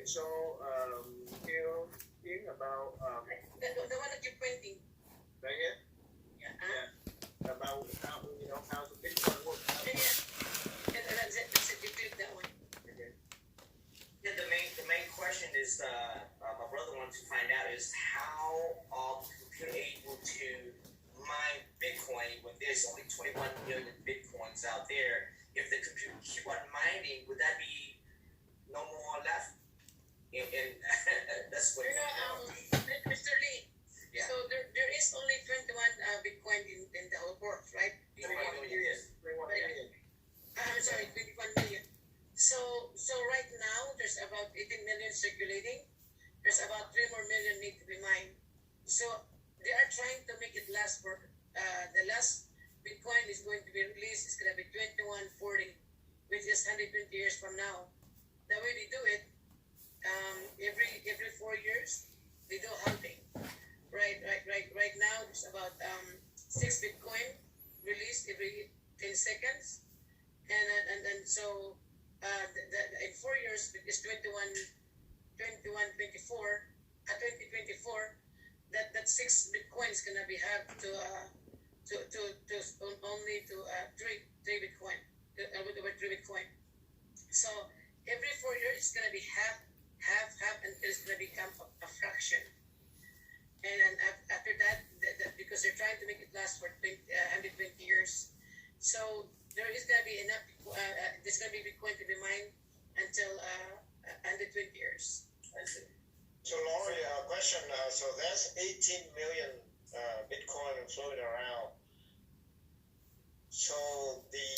show here thing about the one that you're pointing. right here. Yeah. About how the Bitcoin works. Yeah. That's it. You click that one. Okay. Yeah, the main question is my brother wants to find out is how are people able to mine Bitcoin when there's only 21 million Bitcoins out there? If the computer keep on mining, would that be no more left? And that's what. Mr. Lee. Yeah. So there is only 21 Bitcoin in the whole world, right? 21 million. Yes. 21 million. I'm sorry, 21 million. So right now there's about 18 million circulating. There's about 3 more million need to be mined. So they are trying to make it last for the last Bitcoin is going to be released. It's going to be 2140, which is 120 years from now. The way they do it, every 4 years they do halving. Right now there's about 6 Bitcoin released every 10 seconds, and so in 4 years it's 2024, that 6 Bitcoin is gonna be have to only to 3 Bitcoin, over 3 Bitcoin. So every 4 years it's gonna be half, until it's gonna become a fraction. And then after that, because they're trying to make it last for 120 years, so there is going to be enough. There's going to be Bitcoin to be mined until 120 years. I see. So, Lorie, question. So there's 18 million Bitcoin floating around. So the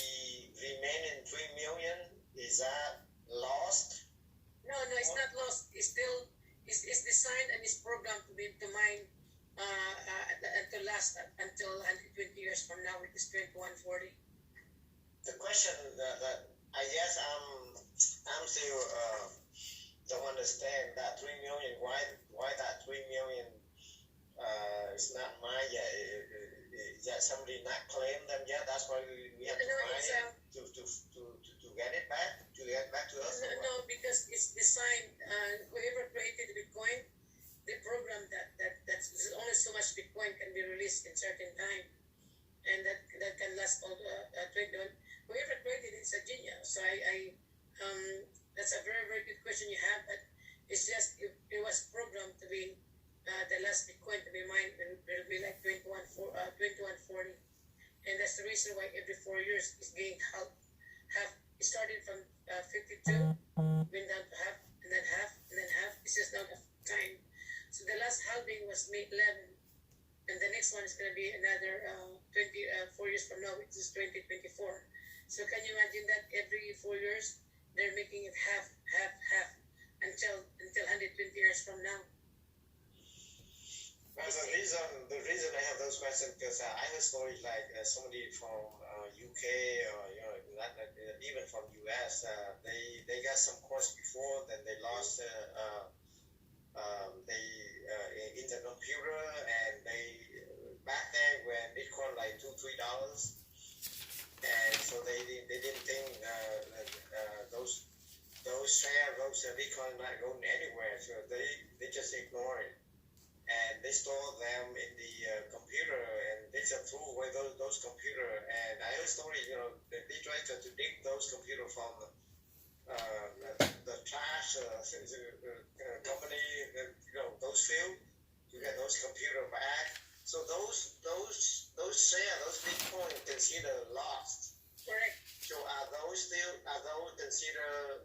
remaining 3 million, is that lost? No, it's not lost. It's still. It's designed and it's programmed to mine until last until 120 years from now, which is 2140. The question that I guess I'm still don't understand that 3 million. Why that 3 million is not mine yet? Is that somebody not claim them yet? That's why we have to mine it to get it back to us. No, because it's designed. Whoever created Bitcoin, they programmed that's only so much Bitcoin can be released in certain time, and that can last all 20. Whoever created it's a genius. So I that's a very, very good question you have, but it's just it was programmed to be the last Bitcoin to be mined will be like 2140, and that's the reason why every 4 years is getting half. It started from 52, went down to half, and then half, and then half. It's just not enough time. So the last halving was May 11, and the next one is going to be another 4 years from now, which is 2024. So can you imagine that every 4 years they're making it half until 120 years from now? Well, the reason I have those questions because I heard stories like somebody from UK or even from US. They got some course before, then they lost in the computer, and they back then when Bitcoin like $2-3, and so they didn't think those Bitcoin not going anywhere, so they just ignore it. And they store them in the computer, and they just threw away those computer. And I heard story, they try to dig those computer from the trash company, those field to get those computer back. So those Bitcoin considered lost. Correct. So are those considered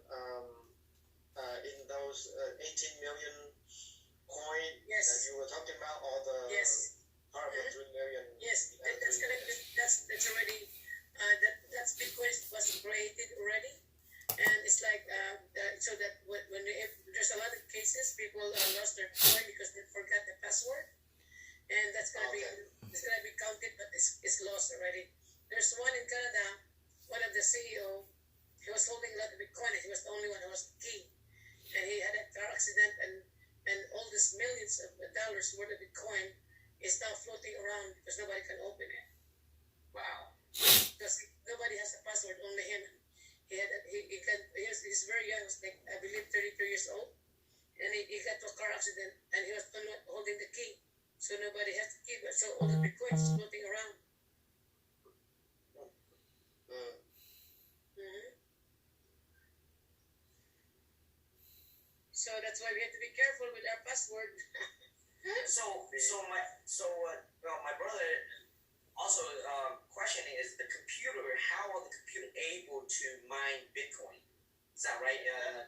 in those 18 million coin Yes. that you were talking about, or the Yes. part of the 3 million? Yes, that's correct. That's already that's Bitcoin was created already, and it's like so that when there's a lot of cases, people lost their coin because they forgot the password, and that's gonna be counted, but it's lost already. There's one in Canada, one of the CEO, he was holding a lot of Bitcoin, and he was the only one who was the key, and he had a car accident, and all these millions of dollars worth of Bitcoin is now floating around because nobody can open it. Wow. Because nobody has a password, only him. He's very young, like, I believe 33 years old, accident, and he was not holding the key, so nobody has the key. But so all the Bitcoins is floating around. So that's why we have to be careful with our password. My brother also questioning is the computer. How are the computer able to mine Bitcoin? Is that right? Yeah.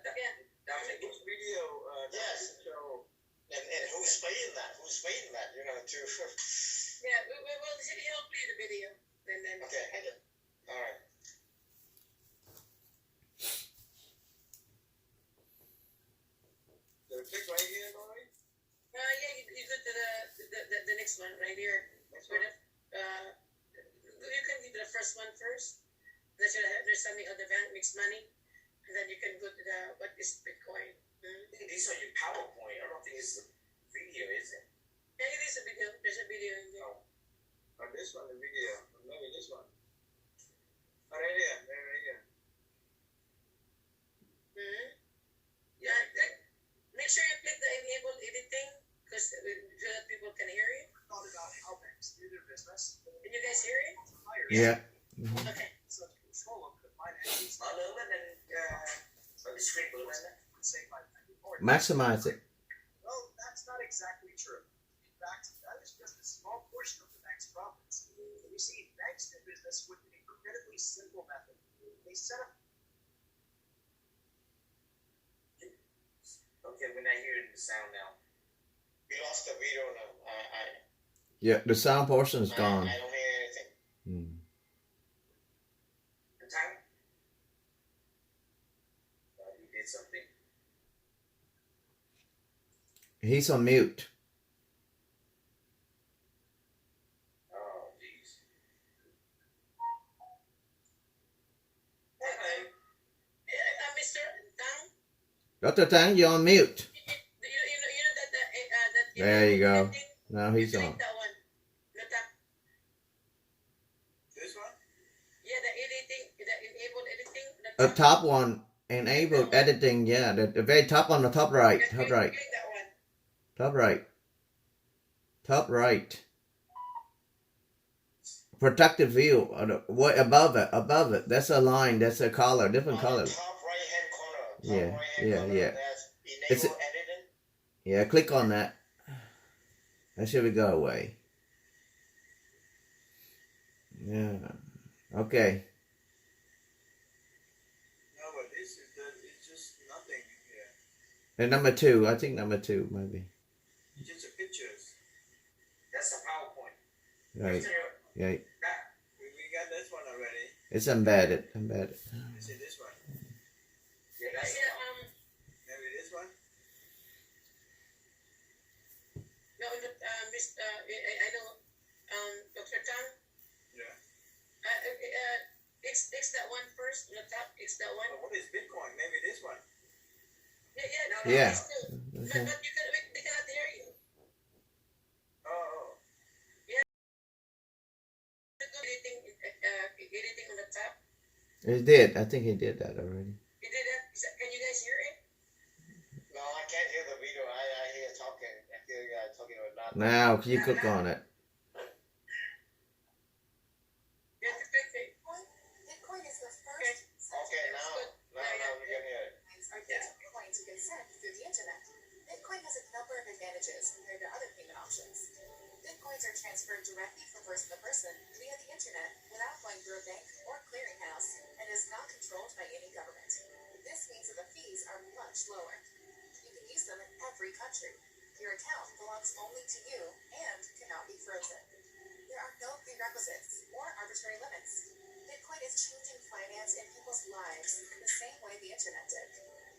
This video, Yes. show And who's paying that? Who's paying that? You know, to. Yeah, well, he'll play the video, and then. Okay. All right. the click right here, Lorie. Yeah, you go to the next one right here. Next Where one. you can do the first one first. There's something on the bank makes money, and then you can go to the what is Bitcoin. I think these are your PowerPoint. I don't think it's a video, is it? Yeah, it is a video. There's a video in there. Or this one, the video. Or maybe this one. Oh, right here. Right here. Yeah, make sure you click the enable editing because so that people can hear you. Thought about how banks do their business. Can you guys hear it? Yeah. Okay. So to control them could might actually Let me screen blue, isn't it? say by or Maximize it. well, that's not exactly true. In fact, that is just a small portion of the bank's profits. You see, banks do business with an incredibly simple method. They set up Okay, we're not hearing the sound now. We lost the video now. Yeah, the sound portion is gone. I don't hear anything. Hmm. The time? You did something. He's on mute. Oh, jeez. Okay. Mr. Tang, Dr. Tang, you're on mute. you know that There you go. editing? Now he's Click on. that one. The top. This one? Yeah, the editing, the enable editing. The top one, enable editing. Yeah, the very top on the top right. Yeah, Top right. Click that one. Top right. Top right. Protective view. What above it? Above it. That's a line. That's a color. Different On color. the top right-hand corner. Yeah, Right-hand yeah, corner, yeah. That's enable It's a- editing. Yeah, click on that. That should go away. Yeah. Okay. No, but this is it's just nothing here. And number 2. I think number 2 maybe. It's just the pictures. That's a PowerPoint. Right. Yeah. We got this one already. It's embedded. Embedded. You see this one? Yeah, that's Yeah, Maybe this one? no, I know, Dr. Tang, Yeah. it's that one first, on the top, it's that one. Oh, what is Bitcoin? Maybe this one. No, Yeah. it's still, but Okay. they cannot hear you. Oh. Editing on the top. He did. I think he did that already. You did that? Can you guys hear it? No, I can't hear the video. I hear talking. I hear you guys talking or not. Now, you click on it. You have to click it. Bitcoin is the Okay. first Okay, now we can hear it. Bitcoin to get sent through the internet. Bitcoin has a number of advantages compared to other payment options. Bitcoins are transferred directly from person to person via the internet without going through a bank or clearinghouse and is not controlled by any government. This means that the fees are much lower. You can use them in every country. Your account belongs only to you and cannot be frozen. There are no prerequisites or arbitrary limits. Bitcoin is changing finance in people's lives the same way the internet did.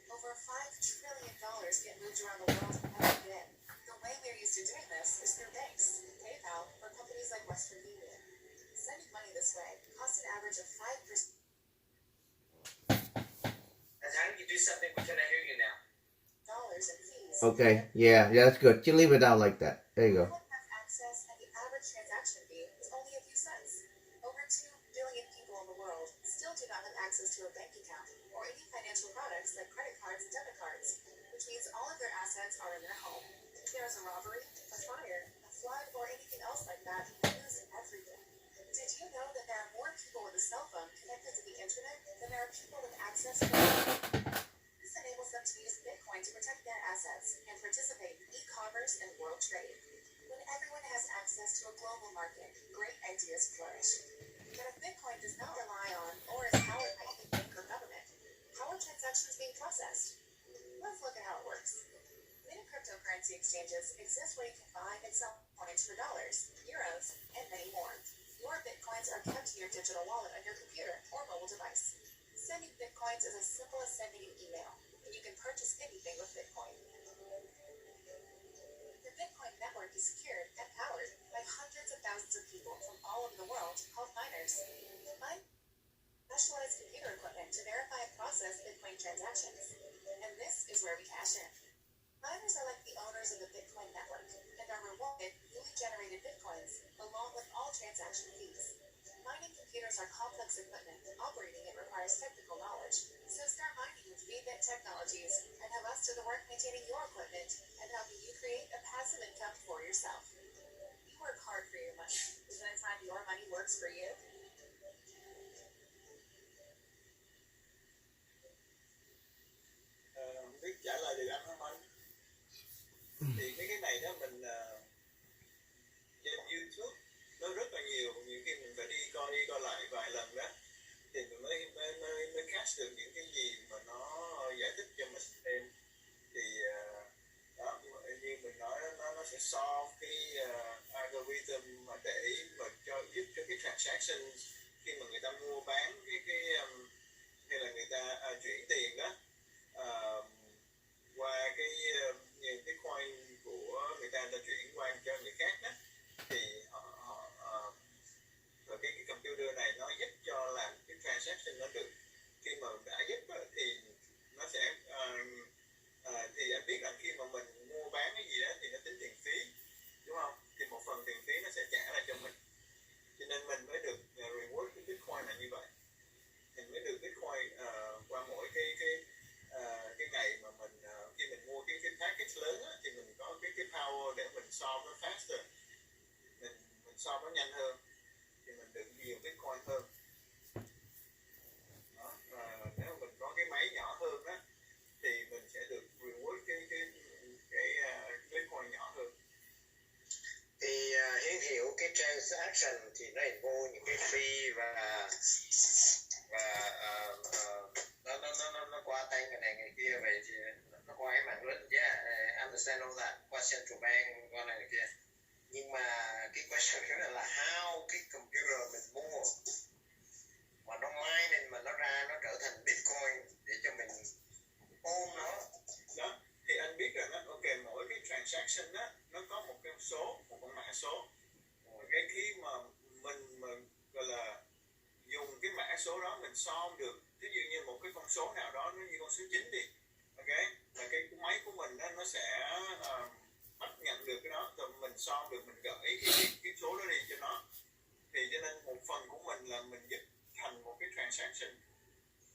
Over $5 trillion get moved around the world every day. The way we're used to doing this is through banks, PayPal, or companies like Western Union. Sending money this way costs an average of 5%. As how do you do something we cannot hear you now? Dollars in fees. Okay. Yeah, that's good. You leave it out like that. There you go. Everyone has access, and the average transaction fee is only a few cents. Over 2 billion people in the world still do not have access to a bank account or any financial products like credit cards and debit cards, which means all of their assets are in their home. there's a robbery, a fire, a flood, or anything else like that, news and everything. Did you know that there are more people with a cell phone connected to the internet than there are people with access to This enables them to use Bitcoin to protect their assets and participate in e-commerce and world trade. When everyone has access to a global market, great ideas flourish. But if Bitcoin does not rely on or is powered by any bank or government, how are transactions being processed? Let's look at how it works. Many cryptocurrency exchanges exist where you can buy and sell coins for dollars, euros, and many more. Your Bitcoins are kept in your digital wallet on your computer or mobile device. Sending Bitcoins is as simple as sending an email, and you can purchase anything with Bitcoin. The Bitcoin network is secured and powered by hundreds of thousands of people from all over the world called miners. Miners specialized computer equipment to verify and process Bitcoin transactions. And this is where we cash in. Miners are like the owners of the Bitcoin network and are rewarded newly generated Bitcoins along with all transaction fees. Mining computers are complex equipment. Operating it requires technical knowledge. So start mining with Vbit Technologies and have us do the work maintaining your equipment and helping you create a passive income for yourself. You work hard for your money. Is it time your money works for you? Không biết trả lời được anh không anh? Thì cái này đó mình trên YouTube nó rất là nhiều, nhiều khi mình phải đi coi lại vài lần đó thì mình mới catch được những cái gì mà nó giải thích cho mình thêm. Thì đó, như mình nói nó sẽ solve cái algorithm mà để mà giúp cho cái transaction khi mà người ta mua bán hay là người ta chuyển tiền đó qua những cái coin của người ta chuyển qua cho người khác đó, thì rồi cái computer này nó giúp cho làm cái transaction nó được. Khi mà đã giúp đó, thì nó sẽ thì anh biết là khi mà mình mua bán cái gì đó thì nó tính tiền phí, đúng không? Thì một phần tiền phí nó sẽ trả lại cho mình, cho nên mình mới được reward cái Bitcoin là như vậy. Mình mới được Bitcoin qua mỗi cái ngày mà mình khi mình mua cái package lớn á, thì mình có cái power để mình solve nó faster, mình solve nó nhanh hơn thì mình được nhiều Bitcoin hơn. Đó, nếu mình có cái máy nhỏ hơn á thì mình sẽ được reward cái Bitcoin nhỏ hơn. Thì Hiến hiểu cái transaction thì nó involve những cái fee và nó qua tay người này người kia, vậy thì nó qua cái mạng lưới. Yeah, understand all that, qua central bank, qua này người kia. Nhưng mà cái question là how cái computer mình mua mà nó mining mà nó ra nó trở thành Bitcoin để cho mình ôm nó. Đó, thì anh biết rồi đó, ok, mỗi cái transaction đó nó có một cái số, một con mã số. Cái khi mà mình gọi là dùng cái mã số đó mình solve được, ví dụ như một cái con số nào đó nó như con số 9 đi, ok, là cái máy của mình đó, nó sẽ bắt nhận được cái đó, rồi mình solve được, mình gửi cái số đó đi cho nó. Thì cho nên một phần của mình là mình giúp thành một cái transaction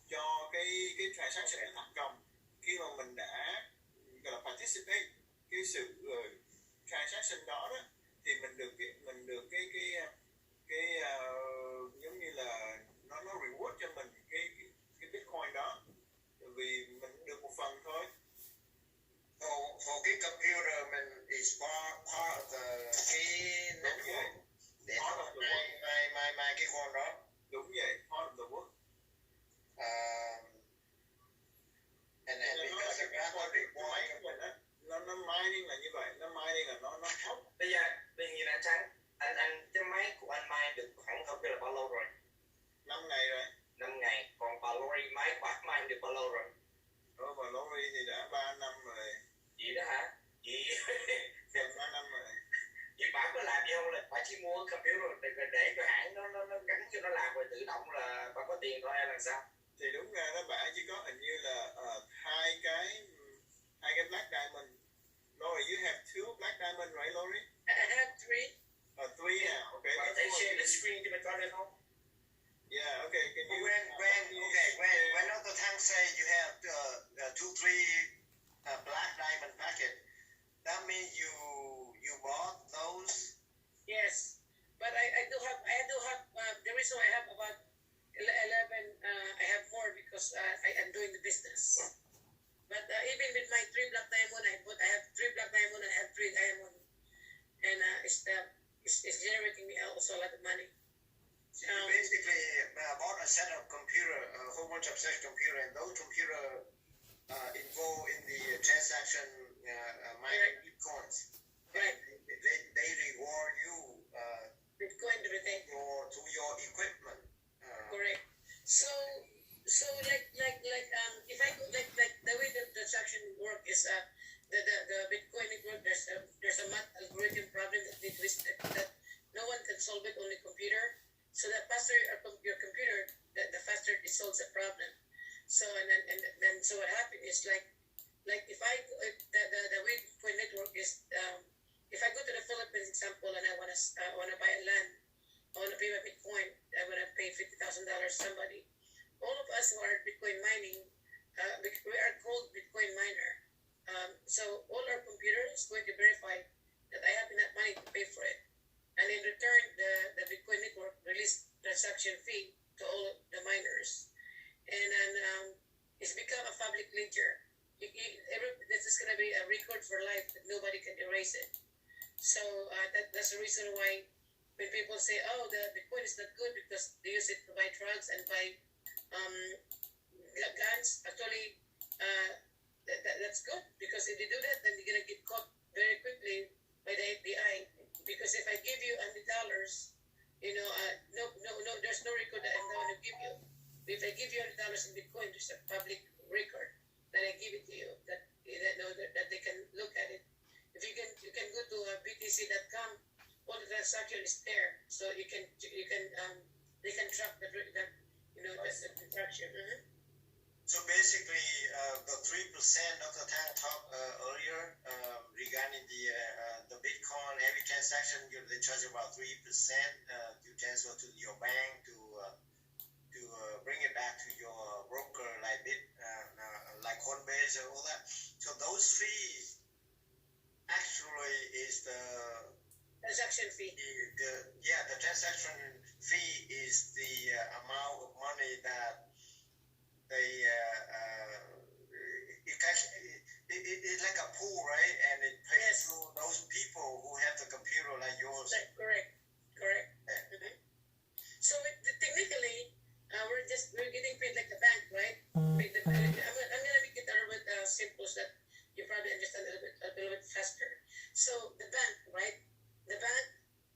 cho cái transaction nó thành công. Khi mà mình đã gọi là participate cái sự transaction đó thì mình được cái giống như là nó reward cho mình cái Bitcoin đó, vì mình được một phần thôi. For cái computer mình is part of cái network để nó mai cái con đó. Đúng vậy, part of the work. And because of that nó require nó mining là như vậy, nó mining là nó help. Bây giờ như là anh cái máy của anh mine được khoảng không biết là bao lâu rồi? 5 ngày rồi. 5 ngày. Còn bà Lorie máy của anh mine được bao lâu rồi? Bà Lorie thì đã 3 năm rồi. Vậy đó hả? Vậy 3 năm rồi. Vậy bà có làm gì không? Là bà chỉ mua computer để cho hãng nó gắn cho nó làm rồi tự động là bà có tiền thôi hay là sao? Thì đúng ra đó, bà chỉ có hình như là hai cái black diamond. Lorie, you have 2 black diamond, right, Lorie? I have 3. 3 now, okay. Có thể share the screen cho mình coi được không? Yeah, okay. Can you? When Dr. Tang say you have 2-3 black diamond packet, That means you bought those. Yes, but I do have the reason why I have about 11. I have more because I am doing the business. But even with my 3 black diamond, I have 3 black diamond and I have 3 diamond, and it's generating me also a lot of money. You basically bought a set of computer, a whole bunch of set of computer, and those computer involved in the transaction mining bitcoins. Right. They reward you Bitcoin everything. to your equipment. Correct. So like if I go like the way the transaction work is the Bitcoin network, there's a math algorithm problem that no one can solve it, only computer. So the faster your computer, the faster it solves a problem. So and then so what happened is like if the way Bitcoin network is if I go to the Philippines example and I wanna buy a land, I wanna pay my Bitcoin, I wanna pay $50,000 somebody. All of us who are Bitcoin mining, we are called Bitcoin miner. So all our computers is going to verify that I have enough money to pay for it. And in return, the Bitcoin network released transaction fee to all the miners. And then it's become a public ledger. This is going to be a record for life that nobody can erase it. So that's the reason why when people say, oh, the Bitcoin is not good because they use it to buy drugs and buy guns, actually that's good, because if they do that, then they're going to get caught very quickly by the FBI. Because if I give you $100, no, there's no record that I'm going to give you. If I give you $100 in Bitcoin, there's a public record that I give it to you that they can look at it. If you can go to btc.com, all the transaction is there, so they can track the transaction. Mm-hmm. So basically, the 3% Dr. Tang talked earlier regarding the Bitcoin, every transaction they charge about 3% to transfer to your bank to bring it back to your broker like Coinbase and all that. So those fees actually is the transaction fee. The transaction fee is the amount of money that it's like a pool, right? And it pays to those people who have the computer like yours. Correct. Mm-hmm. So technically, we're getting paid like a bank, right? I'm gonna make it a little bit simple so that you probably understand a little bit faster. So the bank, right? The bank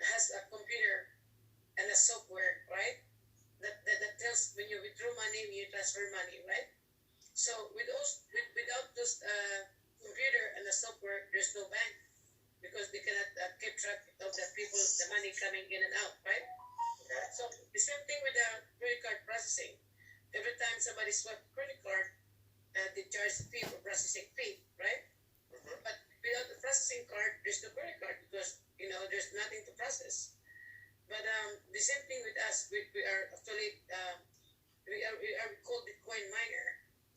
has a computer and a software, right? That tells when you withdraw money, when you transfer money, right? So without those computer and the software, there's no bank, because they cannot keep track of the people, the money coming in and out, right? Okay. So the same thing with the credit card processing. Every time somebody swipes a credit card, they charge fee for processing fee, right? Mm-hmm. But without the processing card, there's no credit card because there's nothing to process. But the same thing with us. We are actually we are called Bitcoin miner,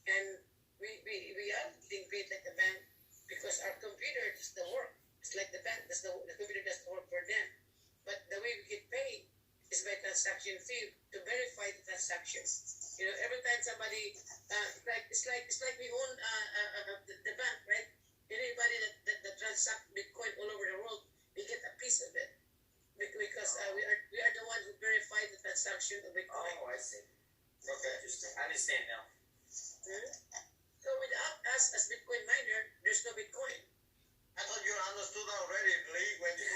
and we are getting paid like the bank because our computer does the work. It's like the bank the computer does the work for them. But the way we get paid is by transaction fee to verify the transactions. Every time somebody it's like we own the bank, right? Anybody that transact Bitcoin all over the world, we get a piece of it. Because we are the ones who verify the transaction of Bitcoin. Oh, I see. Okay. Interesting. I understand now. So without us as Bitcoin miner, there's no Bitcoin. I thought you understood already, Lee, when you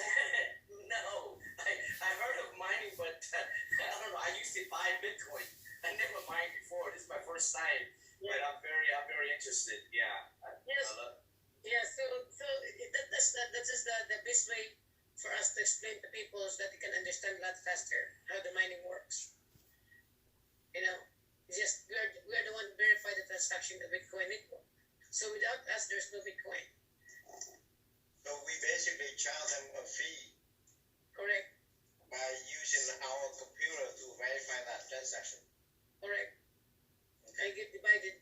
No, I heard of mining, but I don't know. I used to buy Bitcoin. I never mined before. This is my first time, but I'm very interested. Yeah. Yes. So that's just the best way for us to explain to people so that they can understand a lot faster how the mining works. Just we are the one who verify the transaction of Bitcoin network. So without us, there's no Bitcoin. So we basically charge them a fee. Correct. By using our computer to verify that transaction. Correct. Okay. I get divided.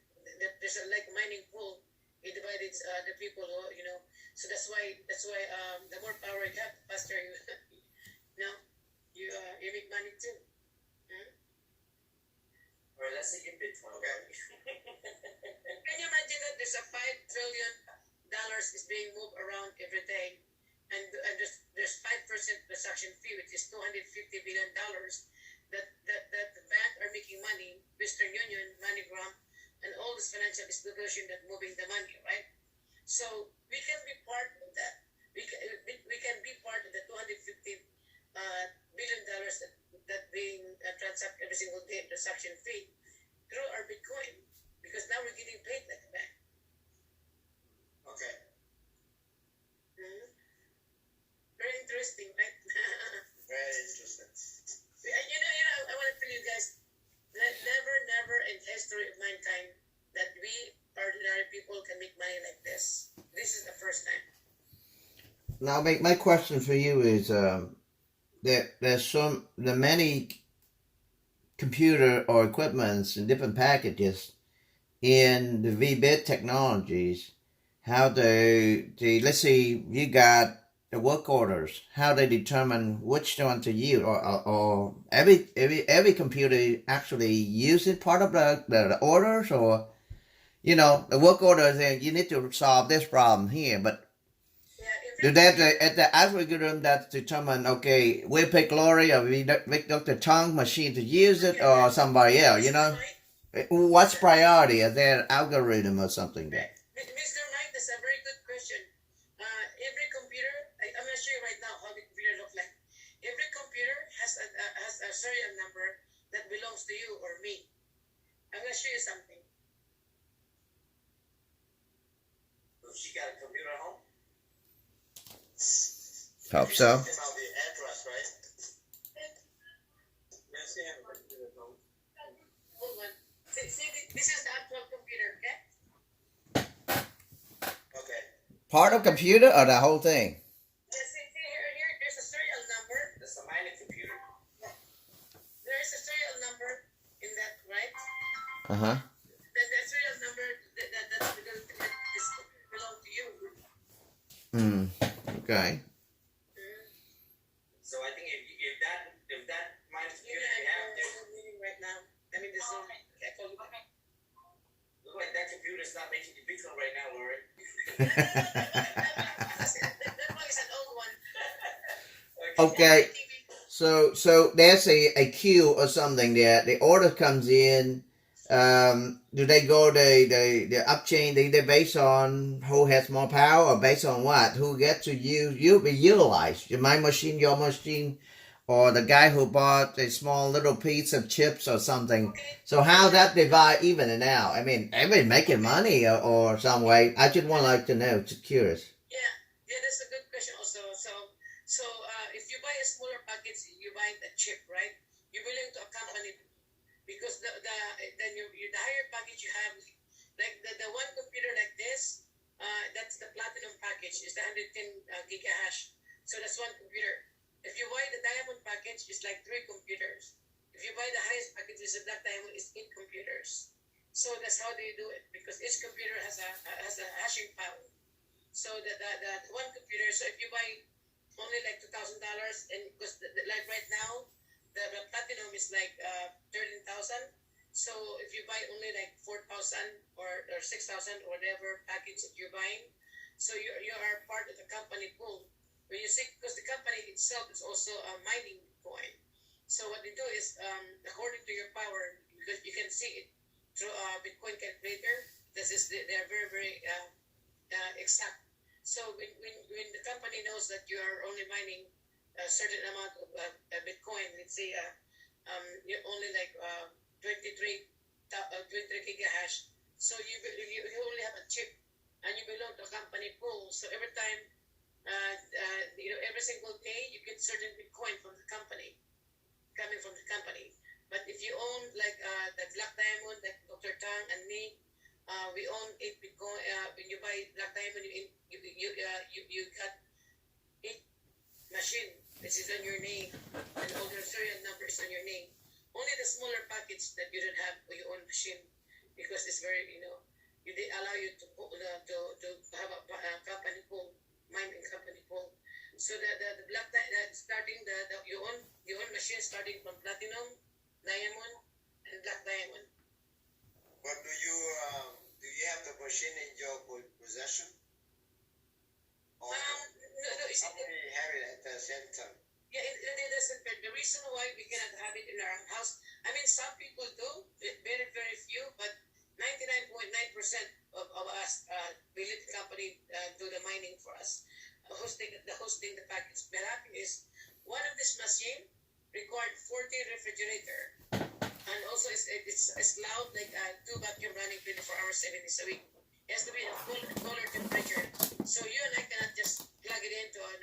There's a mining pool. It divided the people who. So that's why the more power you have, the faster you you make money too. Or let's say in Bitcoin. Okay. Can you imagine that there's a $5 trillion is being moved around every day, and there's 5% transaction fee, which is $250 billion. That the bank are making money, Western Union, MoneyGram, and all this financial institution that moving the money, right? So we can be part of that. We can be part of the $250 billion that being transact every single day transaction fee through our Bitcoin, because now we're getting paid like a bank. Okay. Very interesting, right? Very interesting. I want to tell you guys that never in the history of mankind that we ordinary people can make money like this. This is the first time. Now, my question for you is the many computer or equipments and different packages in the VBit technologies. How they let's say you got the work orders, how they determine which one to use, or every computer actually uses part of the orders, or the work orders saying you need to solve this problem here, but do that at the algorithm that determine, okay, we pick Lorie or we pick Dr. Tong machine to use it, or somebody else, What's priority? Is there an algorithm or something there? Mr. Mike, that's a very good question. Every computer, I'm going to show you right now how the computer looks like. Every computer has a serial number that belongs to you or me. I'm going to show you something. She got a computer at home? Hope so. About the address, right? Yes, you have a computer at home. Hold on. See, this is the actual computer, okay? Okay. Part of computer or the whole thing? Yeah, see here, there's a serial number. That's a mining computer. There is a serial number in that, right? Uh-huh. The serial number that belong to you. Okay. So I think if that mining computer you have, There's no meaning right now. I mean, there's no. look like that computer is not making you Bitcoin right now, Lorie. That one is an old one. Okay. So there's a queue or something there. The order comes in. Do they go the up chain? They based on who has more power, or based on what? Who gets to utilize my machine, your machine, or the guy who bought a small little piece of chips or something? So how that divide even it out? I mean, everybody making money or some way. I just want to know. Just curious. Yeah, that's a good question also. So if you buy a smaller package, you buy the chip, right? You belong to a company. Because the higher package you have, like the one computer like this, that's the platinum package, is the 110 gigahash. So that's one computer. If you buy the diamond package, it's like 3 computers. If you buy the highest package, is the black diamond, is 8 computers. So that's how they do it, because each computer has a hashing power. So the one computer. So if you buy only like $2,000, and because like right now, the platinum is like 13,000. So if you buy only like 4,000 or 6,000 or whatever package that you're buying, so you are part of the company pool. When you see, because the company itself is also mining Bitcoin. So what they do is, according to your power, because you can see it through Bitcoin calculator. They are very very exact. So when the company knows that you are only mining a certain amount of Bitcoin, let's say you're only like 23 gigahash. So you only have a chip, and you belong to a company pool. So every time, every single day, you get certain Bitcoin from the company, coming from the company. But if you own like the Black Diamond, like Dr. Tang and me, we own 8 Bitcoin. When you buy Black Diamond, you got 8 machine, which is on your name, and all your serial numbers on your name. Only the smaller package that you don't have for your own machine, because it's very, they allow you to have a company pool. mining company called. So the black starting you own machine starting from platinum, diamond, and black diamond. But do you have the machine in your possession? Or No, somebody have it at the center? Yeah, it doesn't. But the reason why we cannot have it in our house, I mean, some people do, very, very few, but 99.9% of us, Billet company, do the mining for us, hosting the package. But happening is, one of this machine required 40 refrigerator, and also it's loud, like 2 vacuum running 24 hours, 7 days a week. It has to be in a cooler temperature. So you and I cannot just plug it into a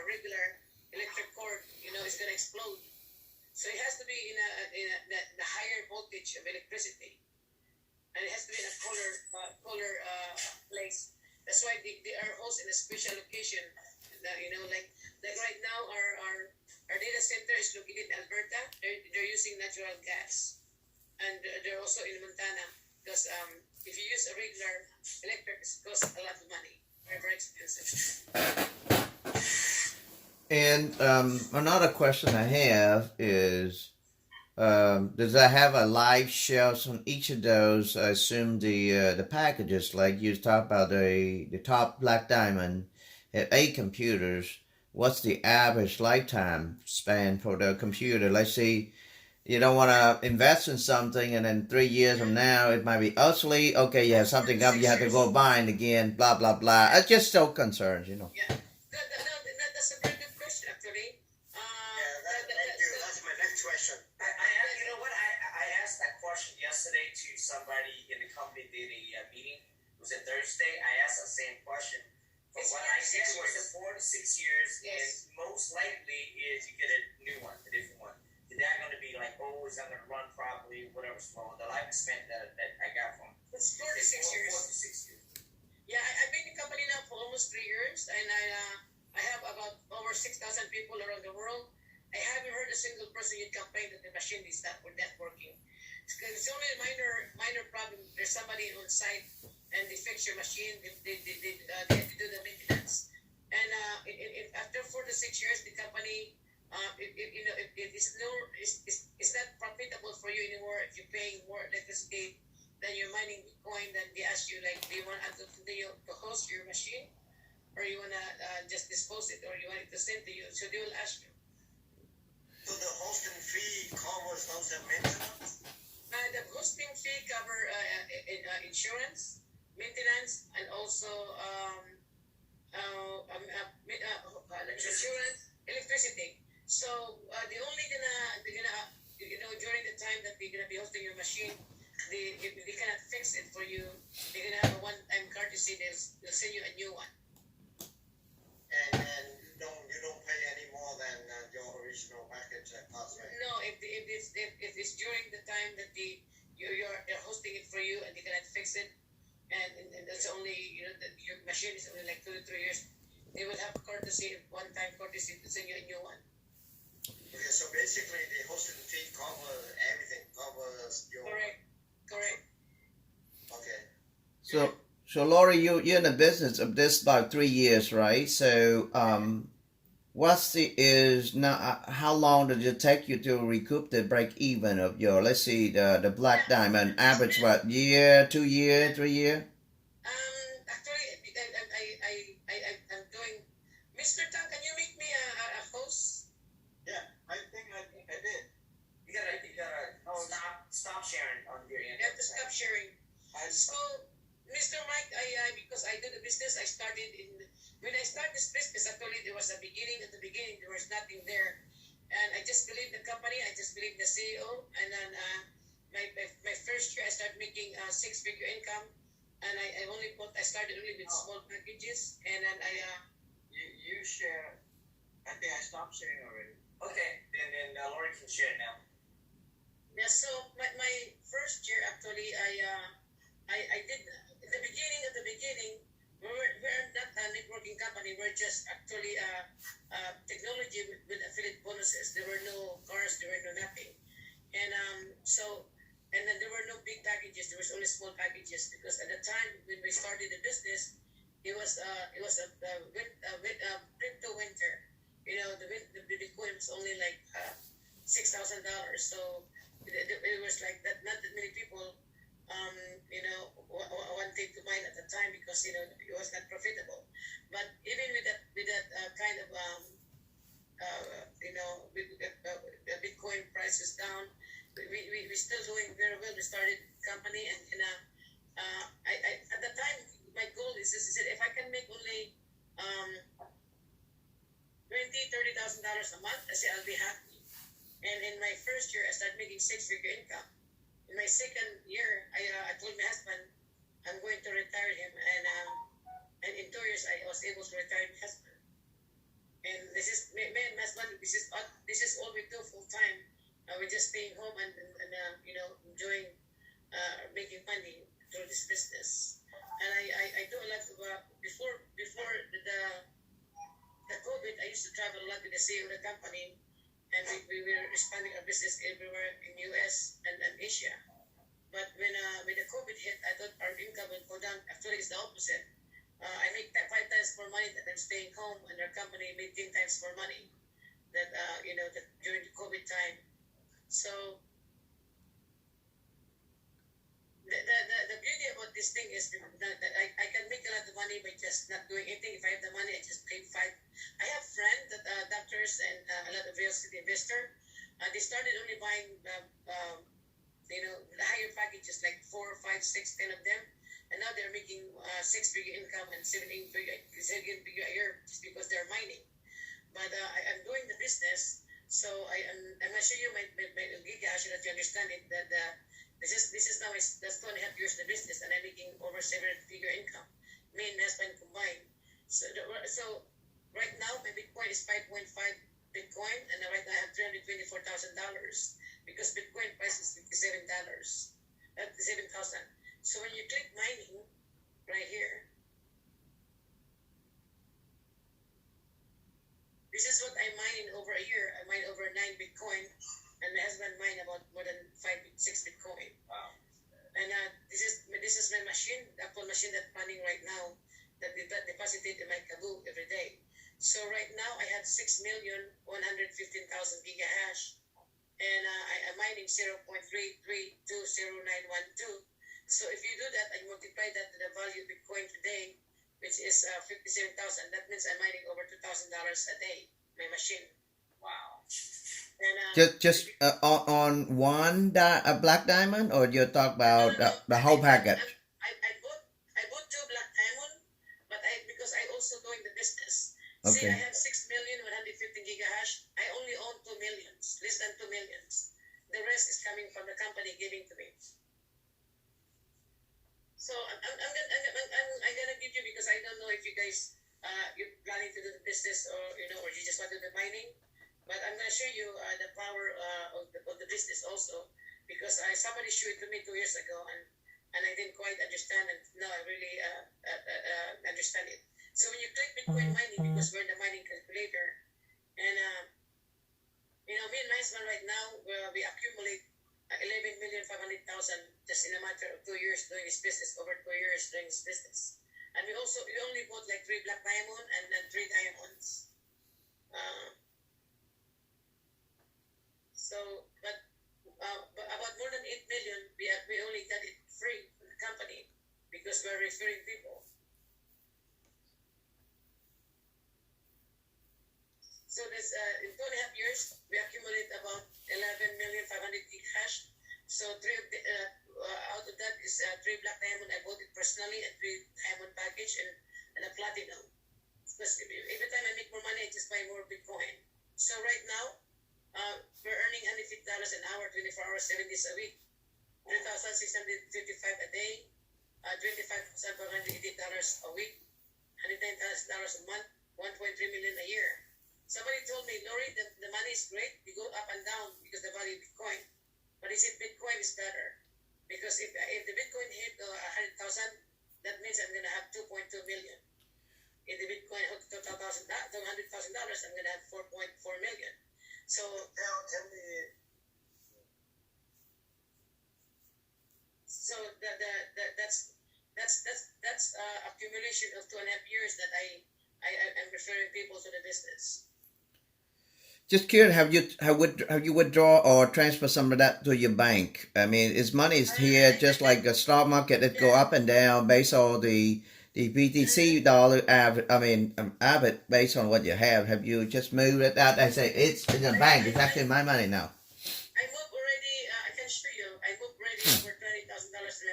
regular electric cord. It's gonna explode. So it has to be in the higher voltage of electricity, and it has to be in a cooler place. That's why they are hosted in a special location. Like right now, our data center is located in Alberta. They're using natural gas, and they're also in Montana because if you use a regular electric, it costs a lot of money. Very, very expensive. And another question I have is, does that have a live shelves on each of those? I assume the packages, like you talked about the top black diamond, have 8 computers. What's the average lifetime span for the computer? Let's say you don't want to invest in something, and then 3 years from now it might be obsolete. Okay, you have something up, you have to go buy it again. Blah blah blah. I'm just so concerned, Yeah, that's a very good question, actually. Thank you. That's my next question. You know what? I asked that question yesterday to somebody in the company did a meeting. It was a Thursday. I asked the same question. But what I said was 4 to 6 years, Yes. and most likely is you get a new one, a different one. Is that going to be like, is that going to run properly, whatever's wrong? The lifespan that I got from It's 4 to 6 years. 4 to 6 years. Yeah, I've been in the company now for almost 3 years, and I have about over 6,000 people around the world. I haven't heard a single person yet complain that the machine is not working. It's only a minor problem. There's somebody on site and they fix your machine. They have to do the maintenance. And after 4 to 6 years, the company, it's not profitable for you anymore if you're paying more electricity than you're mining Bitcoin. Then they ask you, like, do you want to continue to host your machine, or you want to just dispose it, or you want it to send to you? So they will ask you. So the hosting fee covers those maintenance? The hosting fee cover insurance, maintenance, and also insurance, electricity. So the only during the time that they're gonna be hosting your machine, they cannot fix it for you. They're gonna have a one-time courtesy. They'll send you a new one. And you don't pay any more than your original package cost, right? No, if it's during the time that they're hosting it for you and they cannot fix it, and that's only your machine is only like 2 to 3 years, they will have one-time courtesy to send you a new one. Okay, so basically the hosting fee covers everything, covers your... Correct. Okay. So Lorie, you're in the business of this about 3 years, right? So how long did it take you to recoup the break even of your, let's see, the black diamond average, what, year, 2 year, 3 year? Actually, I'm doing. Mr. Tang, can you make me a host? Yeah, I think I did. You gotta stop sharing on your end. You have to stop sharing. So, Mr. Mike, because I do the business, when I started this business, actually there was a beginning. At the beginning, there was nothing there, and I just believed the company. I just believed the CEO, and then my first year, I started making 6-figure income, and I started only with small packages, and then You share. I think I stopped sharing already. Okay, then Lorie can share now. Yeah, so my first year, actually, I did at the beginning. We're not a networking company. We're just actually technology with affiliate bonuses. There were no cars. There were no nothing, and then there were no big packages. There was only small packages because at the time when we started the business, it was crypto winter. You know, the Bitcoin was only like $6,000. So it was like that. Not that many people, wanted to mine at the time because it was not profitable. But even with that kind of the Bitcoin price is down, we still doing very well. We started company and I at the time my goal is if I can make only $20,000-$30,000 a month, I said I'll be happy. And in my first year, I started making six-figure income. In my second year, I told my husband I'm going to retire him, and in 2 years I was able to retire my husband. And this is me and my husband. This is all we do full time. We're just staying home and enjoying making money through this business. And I do a lot of before the COVID. I used to travel a lot with the CEO of the company, and we were expanding our business everywhere in US and Asia. But when the COVID hit, I thought our income would go down. Actually, it's the opposite. I make 5 times more money that I'm staying home, and our company made 10 times more money that during the COVID time. So the beauty about this thing is that I can make a lot of money by just not doing anything. If I have the money, I just pay 5. I have friends that doctors and a lot of real estate investor. They started only buying the higher packages like 4, 5, 6, 10 of them, and now they're making 6-figure income and 7-figure a year just because they're mining. But I'm doing the business, so I'm going to show you my gigahash so that you understand it. That this is now that's 2.5 years in the business, and I'm making over 7-figure income. Me and my husband combined. So right now my Bitcoin is 5.5 Bitcoin, and right now I have $324,000 because Bitcoin price is $57, $57,000. So when you click mining right here, this is what I mine in over a year. I mine over 9 Bitcoin, and my husband mine about more than 5-6 Bitcoin. Wow. And this is my machine, the actual machine that's running right now that deposited in my Kaboo every day. So right now I have 6,115,000 gigahash, and I'm mining 0.33209112. So if you do that and multiply that to the value of Bitcoin today, which is 57,000, that means I'm mining over $2,000 a day, my machine. Wow. And, Just on one black diamond, or you talk about the whole package? I bought 2 black diamond, but because I also doing the business. See, Okay. I have 6,115 gigahash. I only own 2 millions, less than 2 millions. The rest is coming from the company giving to me. So I'm gonna give you, because I don't know if you guys you're planning to do the business or you just want to do the mining, but I'm gonna show you the power of the business also, because somebody showed it to me 2 years ago and I didn't quite understand, and now I really understand it. So when you click Bitcoin mining, because we're in the mining calculator, and me and my husband right now we accumulate 11,500,000 just in a matter of 2 years doing this business, over 2 years doing this business. And we only bought like 3 black diamond and then 3 diamonds. But about more than 8 million, we only got it free from the company because we're referring people. So this in 2.5 years, we accumulate about 11,500,000 gigahash. So out of that is 3 black diamond. I bought it personally, and 3 diamond package and a platinum. Because every time I make more money, I just buy more Bitcoin. So right now, we're earning $150 an hour, 24 hours, 7 days a week, $3,655 a day, $25,480 a week, $110,000 a month, $1.3 million a year. Somebody told me, Lorie, the money is great. You go up and down because the value of Bitcoin. But he said Bitcoin is better. Because if the Bitcoin hit 100,000, that means I'm going to have 2.2 million. If the Bitcoin hit $100,000, I'm going to have 4.4 million. So Tell me. So that's much accumulation of 2.5 years that I'm referring people to the business. Just curious, have you withdraw or transfer some of that to your bank? I mean, is money here just like the stock market that go up and down based on the BTC dollar average based on what you have? Have you just moved it out? I say it's in the bank. It's actually my money now. I moved already. I can show you. I moved already over $20,000 in my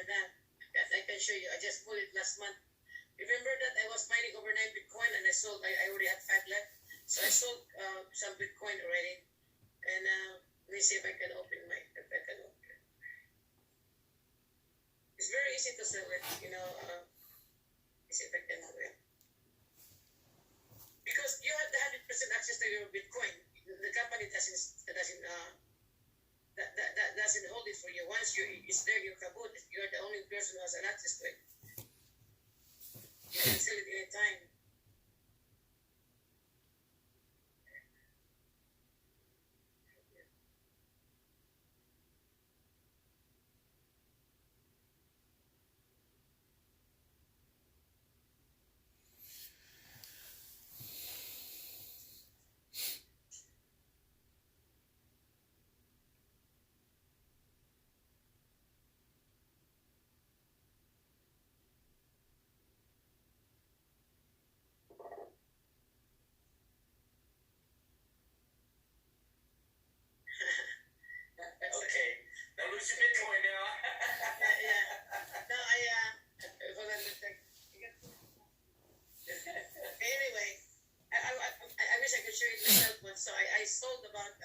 bank. Yes, I can show you. I just moved it last month. Remember that I was mining overnight Bitcoin and I sold. I already had 5 left. So I sold some Bitcoin already, and let me see if I can open my. If I can open. It's very easy to sell it, you know. Let me see if I can do it. Because you have the 100% access to your Bitcoin. The company doesn't hold it for you. Once it's there, your kaboot. You're the only person who has an access to it. You can sell it anytime. Okay. Now lose your Bitcoin now. Yeah. No, hold on a sec. Anyway, I wish I could show you myself one. So I sold about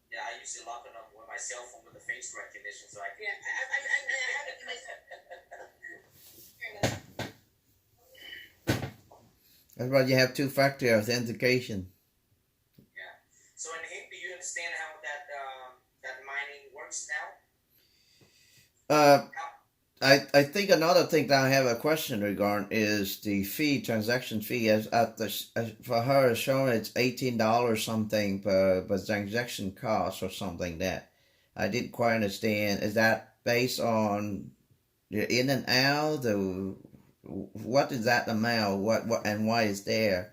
Yeah, I usually lock it up with my cell phone with the face recognition, so I can. yeah, I have it myself. That's why you have 2-factor authentication. Yeah. So, in Hank, do you understand how that mining works now? I think another thing that I have a question regarding is the transaction fee. As for her, it's showing it's $18 something per transaction cost or something that I didn't quite understand. Is that based on the in and out? What is that amount? What and why is there?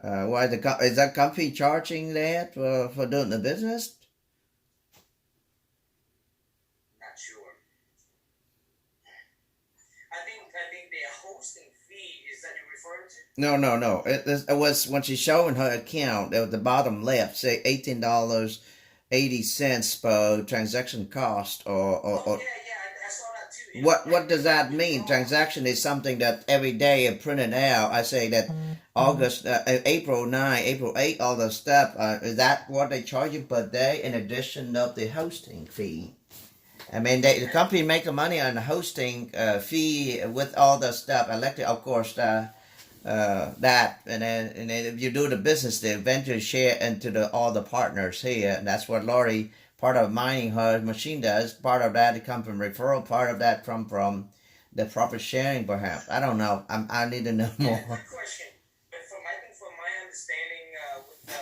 Why is that company charging that for doing the business? Not sure. I think the hosting fee is that you're referring to? No. It was when she's showing her account at the bottom left, say $18.80 per transaction cost, or Yeah, I saw that too. what does that mean? Transaction is something that every day are printed out. I say that April 9, April 8, all the stuff. Is that what they charge you per day in addition of the hosting fee? I mean, the company make the money on the hosting fee with all the stuff. Electric, of course, that, and then if you do the business, they eventually share into all the partners here. And that's what Lorie, part of mining her machine does. Part of that come from referral. Part of that from the profit sharing, perhaps. I don't know. I need to know more. Good question. But I think from my understanding with the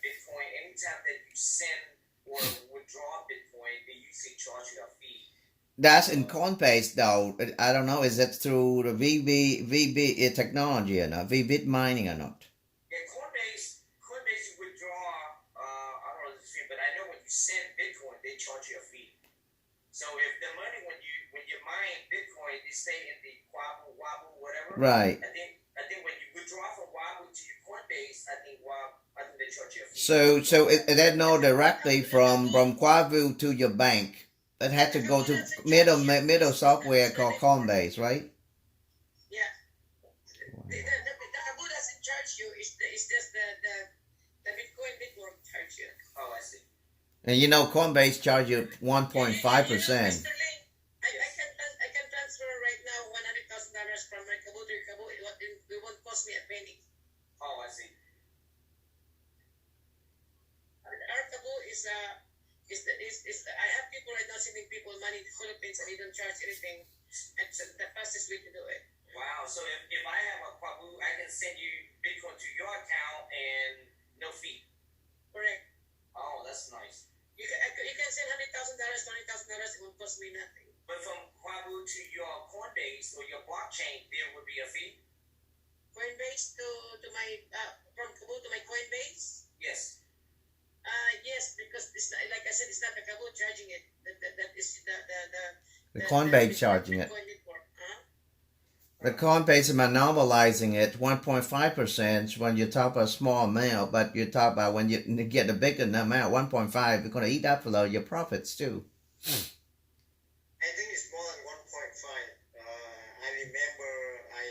Bitcoin, anytime that you send or withdraw Bitcoin, they usually charge you a fee. That's in Coinbase, though. I don't know. Is it through the VB technology or not? vbitmining or not? Yeah, Coinbase, you withdraw. I don't know the fee, but I know when you send Bitcoin, they charge you a fee. So if the money when you mine Bitcoin, they stay in the Wobble, whatever. Right. I think when you withdraw from Wobble to your Coinbase, I think they charge you a fee. So it no directly from Quavu to your bank. It had to go to middle software called Coinbase, right? Yeah. The Abu doesn't charge you. It's just the Bitcoin network charge you. Oh, I see. And you know Coinbase charge you 1.5%. Mr. Ling, I can transfer right now $100,000 from my Kabu to your Kabu. It won't cost me a penny. Oh, I see. Our Kabu is I have people right now sending people money to the Philippines and they don't charge anything. It's the fastest way to do it. Wow. So if I have a Kwabu, I can send you Bitcoin to your account and no fee. Correct. Oh, that's nice. You can send $100,000, $20,000. It will cost me nothing. But from Kwabu to your Coinbase or your blockchain, there would be a fee? Coinbase to my from Kabul to my Coinbase. Yes. Yes, because this, like I said, it's not the Kabul charging it. That is The Coinbase charging it. Bitcoin network. The Coinbase is monopolizing it 1.5% when you talk about a small amount, but you talk about when you get a bigger amount, 1.5, you're going to eat up a lot of your profits too. I think it's more than 1.5. I remember I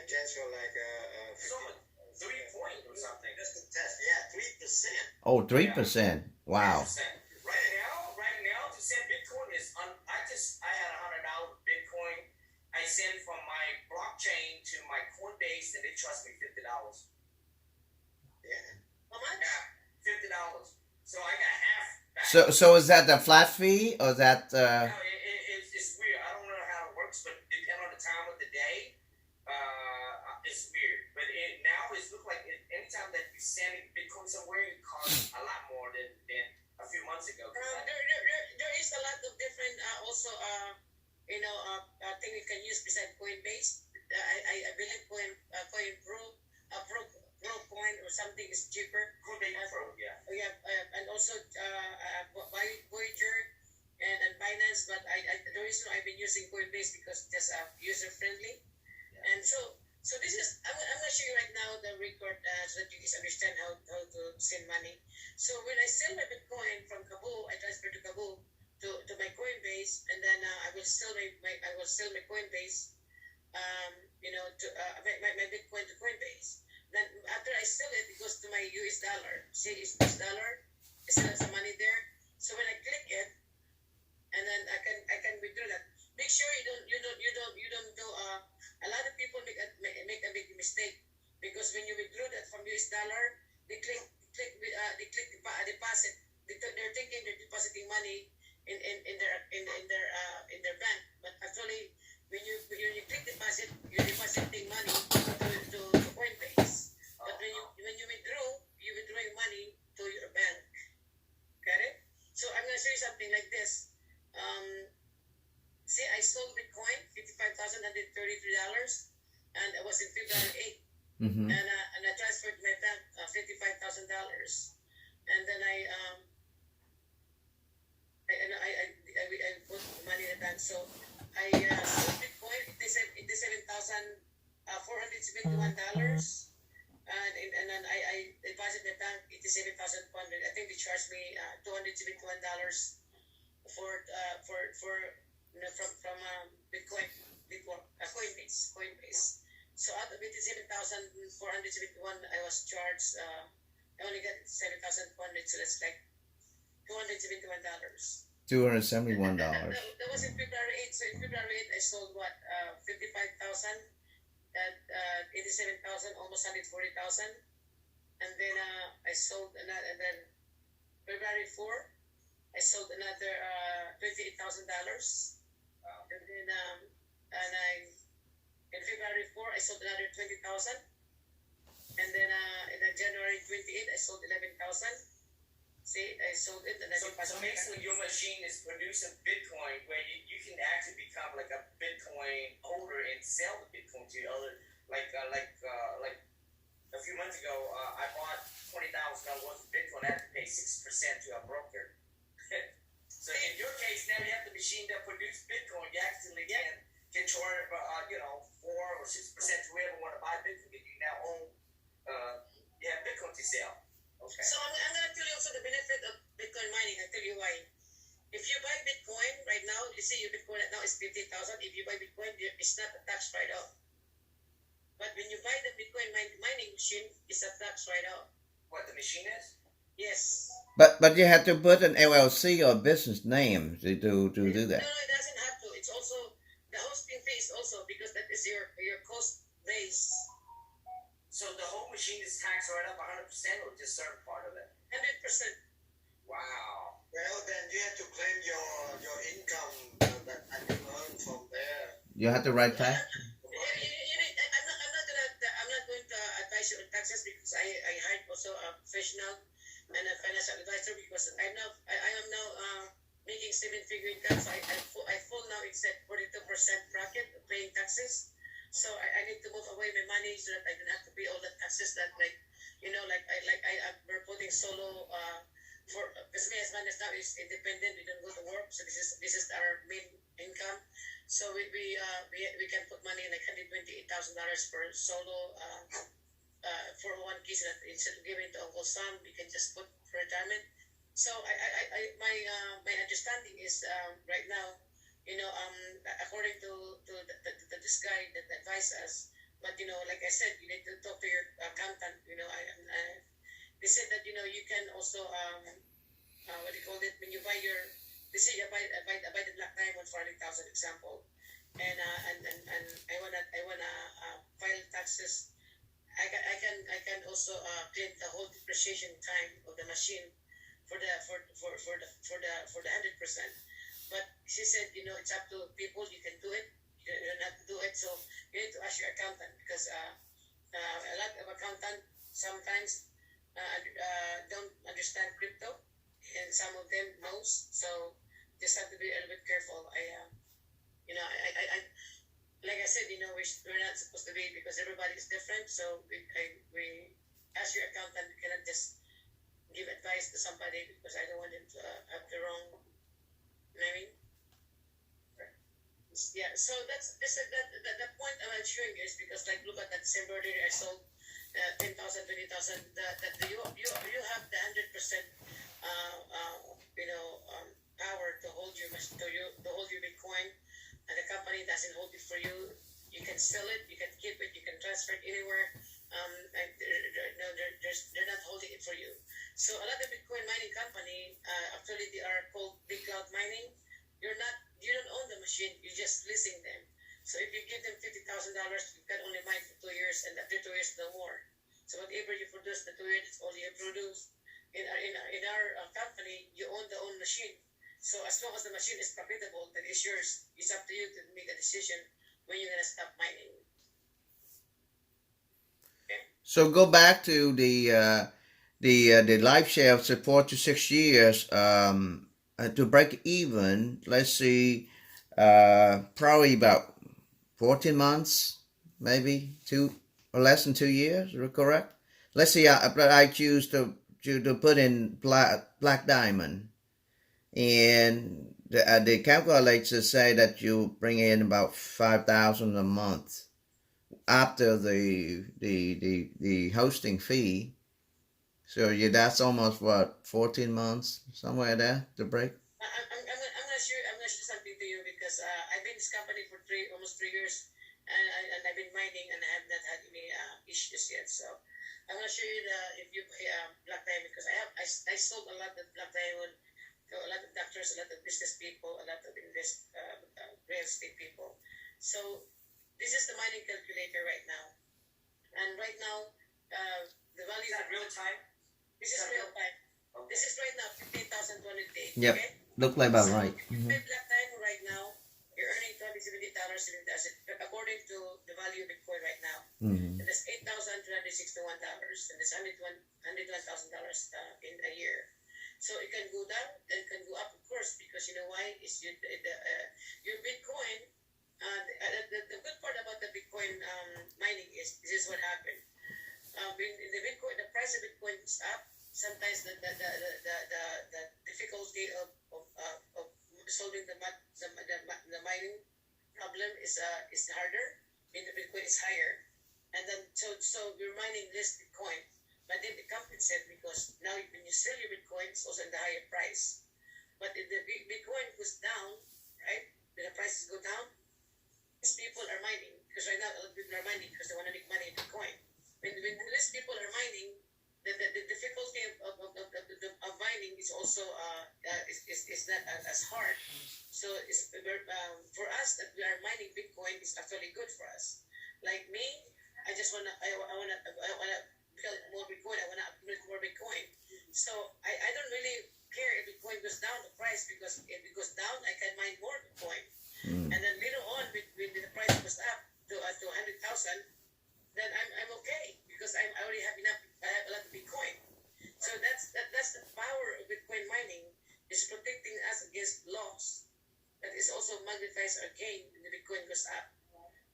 transferred like So 3 point or something. just to test. Yeah, 3%. Oh, 3%. Wow. 3%. Right now, to send Bitcoin is I had $100 Bitcoin. I send from my blockchain to my Coinbase, and they trust me $50. Yeah. How much? Yeah, $50. So I got half back. So is that the flat fee or that? No, it's weird. I don't know how it works, but depending on the time of the day, it's weird. But now it looks like anytime that you're sending Bitcoin somewhere, it costs a lot more than a few months ago. There is a lot of different thing you can use besides Coinbase. I believe Coin Pro Coin or something is cheaper. Coinbase Pro, yeah. And also Voyager and Binance. But the reason I've been using Coinbase because it's just user friendly. And so this is I'm gonna show you right now the record so that you guys understand how to send money. So when I sell my Bitcoin from Kabul, I transfer to Kabul to my Coinbase, and then I will sell my Coinbase, to my Bitcoin to Coinbase. Then after I sell it, it goes to my US dollar. See, it's US dollar. I still have some money there. So when I click it, and then I can withdraw that. Make sure you don't do. A lot of people make a big mistake because when you withdraw that from US dollar, they click deposit. They're thinking they're depositing money in their bank, but actually when you click deposit, you're depositing money to Coinbase. But when you withdraw, you're withdrawing money to your bank. Got it? So I'm gonna show you something like this. See, I sold Bitcoin $55,133, and it was in February 8th, Mm-hmm. and I transferred my bank $55,000, and then I put money in the bank. So I sold Bitcoin $87,471, and then I deposited my bank $87,400. I think they charged me $271 for from Bitcoin Coinbase. So out of $87,471, I was charged. I only got $7,400, so that's like $271. $271. That was in February 8th. So in February 8th, I sold 55,000 at 87,000, almost 140,000, and then I sold another. And then February 4, I sold another $28,000, and then in February 4, I sold another 20,000, and then in January 28, I sold 11,000. See, I sold it, and then So basically, your machine is producing Bitcoin, where you can actually become like a Bitcoin holder and sell the Bitcoin to other, like a few months ago, I bought $20,000 worth of Bitcoin. I had to pay 6% to a broker. So in your case, now you have the machine that produces Bitcoin. You actually can charge 4 or 6% to whoever want to buy Bitcoin. You now own, you have Bitcoin to sell. Okay. So I'm going to tell you also the benefit of Bitcoin mining. I'll tell you why. If you buy Bitcoin right now, you see your Bitcoin right now is 50,000. If you buy Bitcoin, it's not a tax write-off. But when you buy the Bitcoin mining machine, it's a tax write-off. What the machine is? Yes. But you have to put an LLC or business name to do that. No, it doesn't have to. It's also the hosting fee is also because that is your cost base. So the whole machine is taxed right up 100% or just certain part of it? 100%. Wow. Well, then you have to claim your income that you earn from there. You have to write tax. I'm not going to advise you on taxes because I hired also a professional and a financial advisor because I am now making 7-figure income. So I fall now in 42% bracket of paying taxes. So I need to move away my money so that I don't have to pay all the taxes that I'm putting solo for because my husband is now is independent. We don't go to work, so this is our main income. So we can put money like $128,000 for solo 401k so that instead of giving to Uncle Sam, we can just put for retirement. So my understanding is right now, according to this guy that advised us, but like I said, you need to talk to your accountant. They said that you can also what do you call it when you buy your. They say you buy the black diamond for 100,000 example, and I wanna file taxes. I can also claim the whole depreciation time of the machine for the 100%. But she said, it's up to people. You can do it. You don't have to do it. So you need to ask your accountant because a lot of accountants sometimes don't understand crypto, and some of them knows. So just have to be a little bit careful. Like I said, we're not supposed to be because everybody is different. So we ask your accountant. You cannot just give advice to somebody because I don't want them to have the wrong. You know what I mean? Yeah. So that's the point I'm showing is because like look at that December I sold 10,000, 20,000. You have the 100% power to hold your Bitcoin, and the company doesn't hold it for you. You can sell it, you can keep it, you can transfer it anywhere. And they're not holding it for you. So a lot of Bitcoin mining company actually they are called big cloud mining. You don't own the machine, you're just leasing them. So if you give them $50,000, you can only mine for 2 years, and after 2 years no more. So whatever you produce, the 2 years is all you produce. In our company, you own the own machine. So as long as the machine is profitable, then it's yours. It's up to you to make a decision when you're gonna stop mining. Okay. So go back to the life share of 4 to 6 years to break even. Let's see, probably about 14 months, maybe 2 or less than 2 years. Is that correct? Let's see. I choose to put in black diamond, and the calculators say that you bring in about 5,000 a month after the hosting fee. So that's almost what 14 months somewhere there to break. I'm gonna share something to you because I've been in this company for almost 3 years, and I've been mining and I have not had any issues yet. So I'm gonna show you if you buy black diamond because I sold a lot of black diamond to a lot of doctors, a lot of business people, a lot of real estate people. So this is the mining calculator right now, and right now the value is that real time. This is real time. Okay. This is right now 15,208. Yep. Okay? Look like about so right. If you pay black diamond right now, you're earning $270 according to the value of Bitcoin right now. Mm-hmm. And that's $8,261, and that's $101,000 in a year. So it can go down and it can go up, of course, because you know why? It's your Bitcoin. The good part about the Bitcoin mining is this is what happened. In the Bitcoin, the price of Bitcoin is up. Sometimes the difficulty of solving the mining problem is harder. And the Bitcoin is higher, and then so we're mining less Bitcoin, but then it compensates because now when you sell your Bitcoin, it's also in the higher price. But if the Bitcoin goes down, right? When the prices go down, these people are mining because right now a lot of people are mining because they want to make money in Bitcoin. When less people are mining, the difficulty of mining is also is not as hard. So for us that we are mining Bitcoin is actually good for us. Like me, I wanna build more Bitcoin. I wanna accumulate more Bitcoin. So I don't really care if Bitcoin goes down the price because if it goes down, I can mine more Bitcoin. And then later on, when the price goes up to 100,000, then I'm okay because I already have enough. I have a lot of Bitcoin. So that's Bitcoin mining is protecting us against loss. That is also magnifies our gain when the Bitcoin goes up.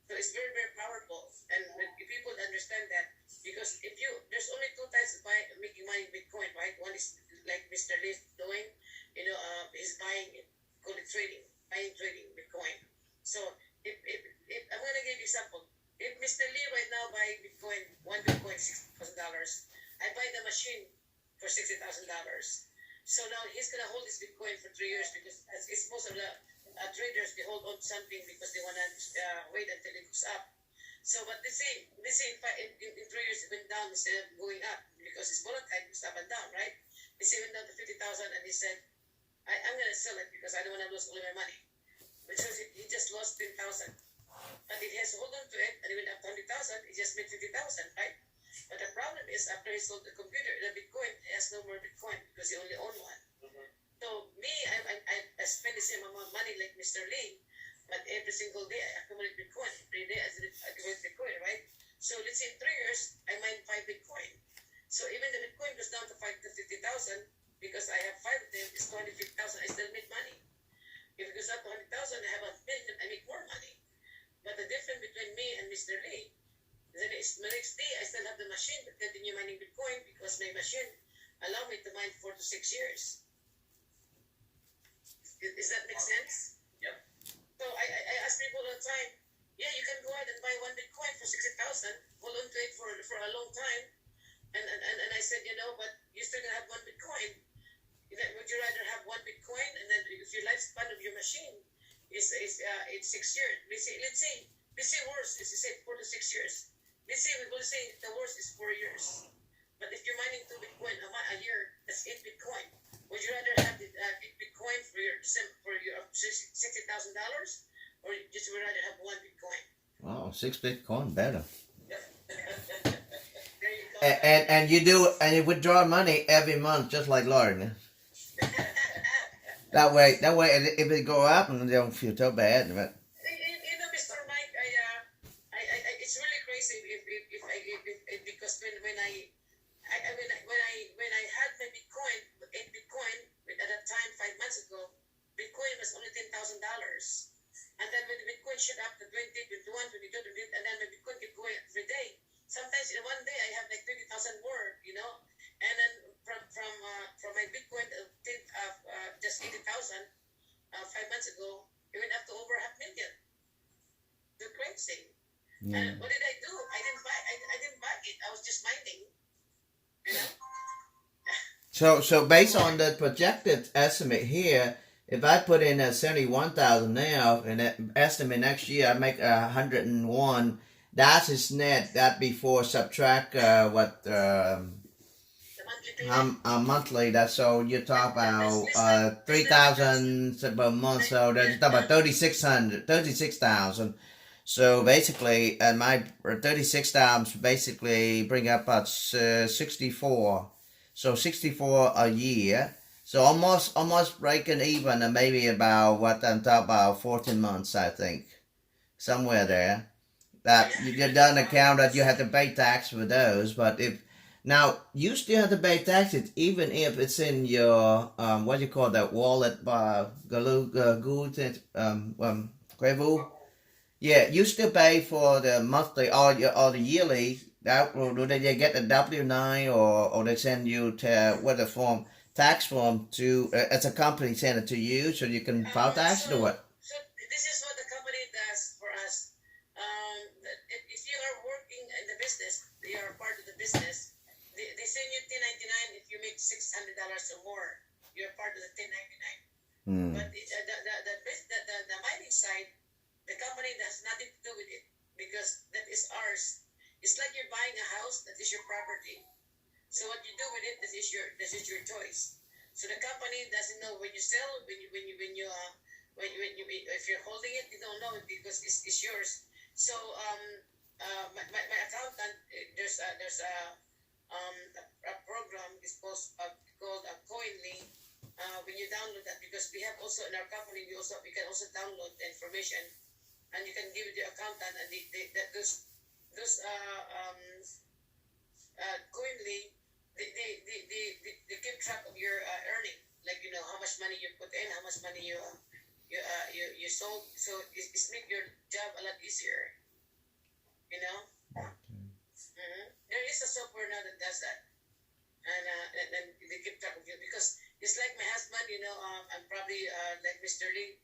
So it's very, very powerful. And when people understand that, because there's only two types of making money in Bitcoin, right? One is like Mr. Lee doing, he's buying it, call it trading, buying trading Bitcoin. So if I'm gonna give you an example. If Mr. Lee right now buy Bitcoin, one Bitcoin $6,000, I buy the machine for $60,000. So now he's gonna hold this Bitcoin for 3 years because it's most of the traders, they hold on to something because they wanna wait until it goes up. So but they say in 3 years it went down instead of going up because it's volatile, it's up and down, right? They say it went down to 50,000 and he said, I'm gonna sell it because I don't wanna lose all my money. Which was he just lost 10,000. But if he has to hold on to it and it went up to 100,000, he just made 50,000, right? But the problem is after he sold the computer, the Bitcoin, he has no more Bitcoin because he only owned one. Mm-hmm. So me, I spend the same amount of money like Mr. Lee, but every single day I accumulate Bitcoin. Every day I accumulate Bitcoin, right? So let's say in 3 years, I mine 5 Bitcoin. So even the Bitcoin goes down to 50,000, because I have 5 of them, it's 25,000, I still make money. If it goes up to 100,000, I have a million, I make more money. But the difference between me and Mr. Lee, the next day I still have the machine to continue mining Bitcoin because my machine allow me to mine 4 to 6 years. Does that make sense? Yep. So I ask people all the time, yeah, you can go ahead and buy 1 Bitcoin for 60,000, hold on to it for a long time, and I said, but you're still gonna have 1 Bitcoin. Would you rather have 1 Bitcoin and then if your lifespan of your machine is 6 years? Let's say worse is 4 to 6 years. Let's say we will say the worst is 4 years. But if you're mining 2 Bitcoin a year, that's 8 Bitcoin. Would you rather have 8 Bitcoin for your $60,000, or just would rather have 1 Bitcoin? Oh, 6 Bitcoin better. There you go. And you withdraw money every month, just like Lorie. That way, if it go up, and they don't feel so bad. But Mr. Mike, it's really crazy because when I had my Bitcoin, 8 Bitcoin, at that time 5 months ago, Bitcoin was only $10,000, and then when the Bitcoin shot up to 20, 21, 22, and then my Bitcoin kept going every day. Sometimes in one day I have like 20,000 more, and then from my Bitcoin just 80,000 5 months ago, it went up to over $500,000. The crazy. yeah. And what did I do? I didn't buy it. I was just mining. So based on the projected estimate here, if I put in 71,000 now, and that estimate next year I make 101, that's his net. That before subtract what The monthly payment. monthly. That's so you talk about 3,000 per month. So that's about 36,000. So basically, my 36,000 basically bring up about 64. So 64 a year. So almost breaking even, and maybe about what I'm talking about 14 months, I think, somewhere there. That you done account that you have to pay tax for those, but if now you still have to pay taxes even if it's in your what do you call that wallet yeah, you still pay for the monthly or the yearly. That do they get a W-9 or they send you to what a form tax form to as a company send it to you so you can file taxes or what? So this is what the company does for us. If you are working in the business, you are part of the business. They send you 1099 if you make $600 or more. You're part of the 1099. But the mining side, the company has nothing to do with it because that is ours. It's like you're buying a house that is your property. So what you do with it, that is your choice. So the company doesn't know when you sell, if you're holding it, you don't know it because it's yours. So my accountant, there's a program is called Coinly. When you download that, because we have also in our company, we can also download the information, and you can give it to your accountant, and those Coinly, they keep track of your earning. how much money you put in, how much money you sold. So it's make your job a lot easier. There is a software now that does that, and they keep track of you, because it's like my husband. I'm probably like Mr. Lee.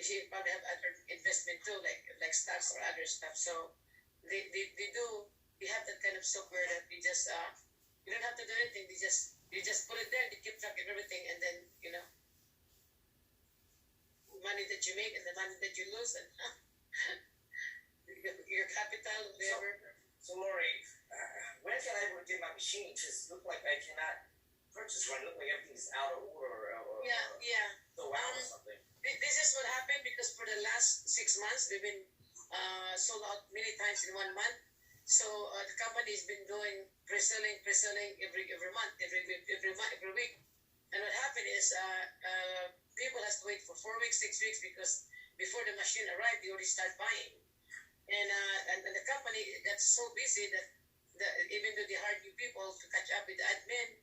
He probably have other investment too, like stocks or other stuff. So they have that kind of software that you don't have to do anything. You just put it there. They keep track of everything, and then money that you make and the money that you lose, and your capital, whatever. So Lorie, when can I get my machine? Just look like I cannot purchase one. Look like everything's out of order or so out or something. This is what happened because for the last 6 months we've been sold out many times in 1 month. So the company has been doing pre-selling every month, every week. And what happened is people has to wait for 4 weeks, 6 weeks, because before the machine arrived, they already start buying. And the company got so busy that even though they hired new people to catch up with the admin,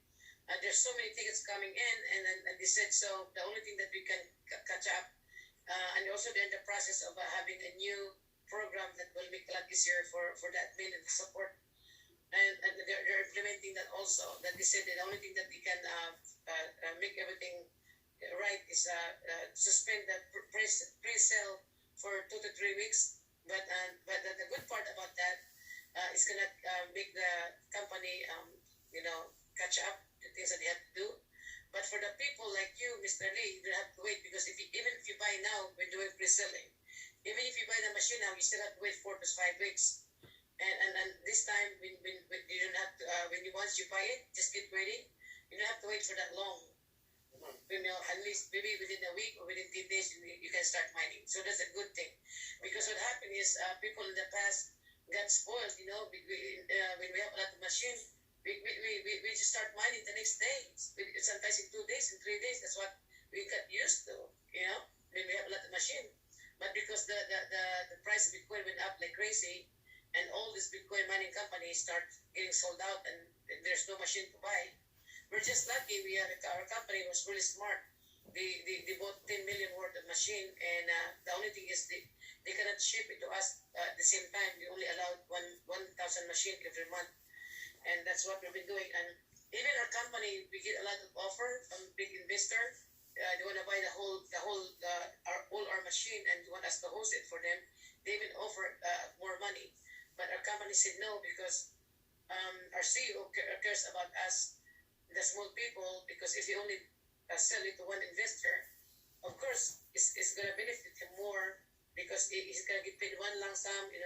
there's so many tickets coming in, and they said, so the only thing that we can catch up, and also they're in the process of having a new program that will make it a lot easier for the admin and the support. And they're implementing that also, that they said that the only thing that they can make everything right is suspend the pre-sale for 2 to 3 weeks. But the good part about that is going to make the company, catch up the things that they have to do. But for the people like you, Mr. Lee, you have to wait, because even if you buy now, we're doing pre-selling. Even if you buy the machine now, you still have to wait 4 to 5 weeks. And this time, when you don't have to, once you buy it, just keep waiting. You don't have to wait for that long. At least maybe within a week or within 10 days, you can start mining. So that's a good thing, because what happened is people in the past got spoiled. When we have a lot of machine, we just start mining the next day. Sometimes in 2 days, in 3 days. That's what we got used to. When we have a lot of machine. But because the price of Bitcoin went up like crazy, and all these Bitcoin mining companies start getting sold out, and there's no machine to buy. We're just lucky. Our company was really smart. They bought 10 million worth of machine, and the only thing is they cannot ship it to us at the same time. We only allowed 1,000 machine every month, and that's what we've been doing. And even our company, we get a lot of offer from big investor. They want to buy all our machine, and they want us to host it for them. They even offer more money, but our company said no, because our CEO cares about us, the small people, because if you only sell it to one investor, of course it's going to benefit him more, because he's going to get paid one lump sum, and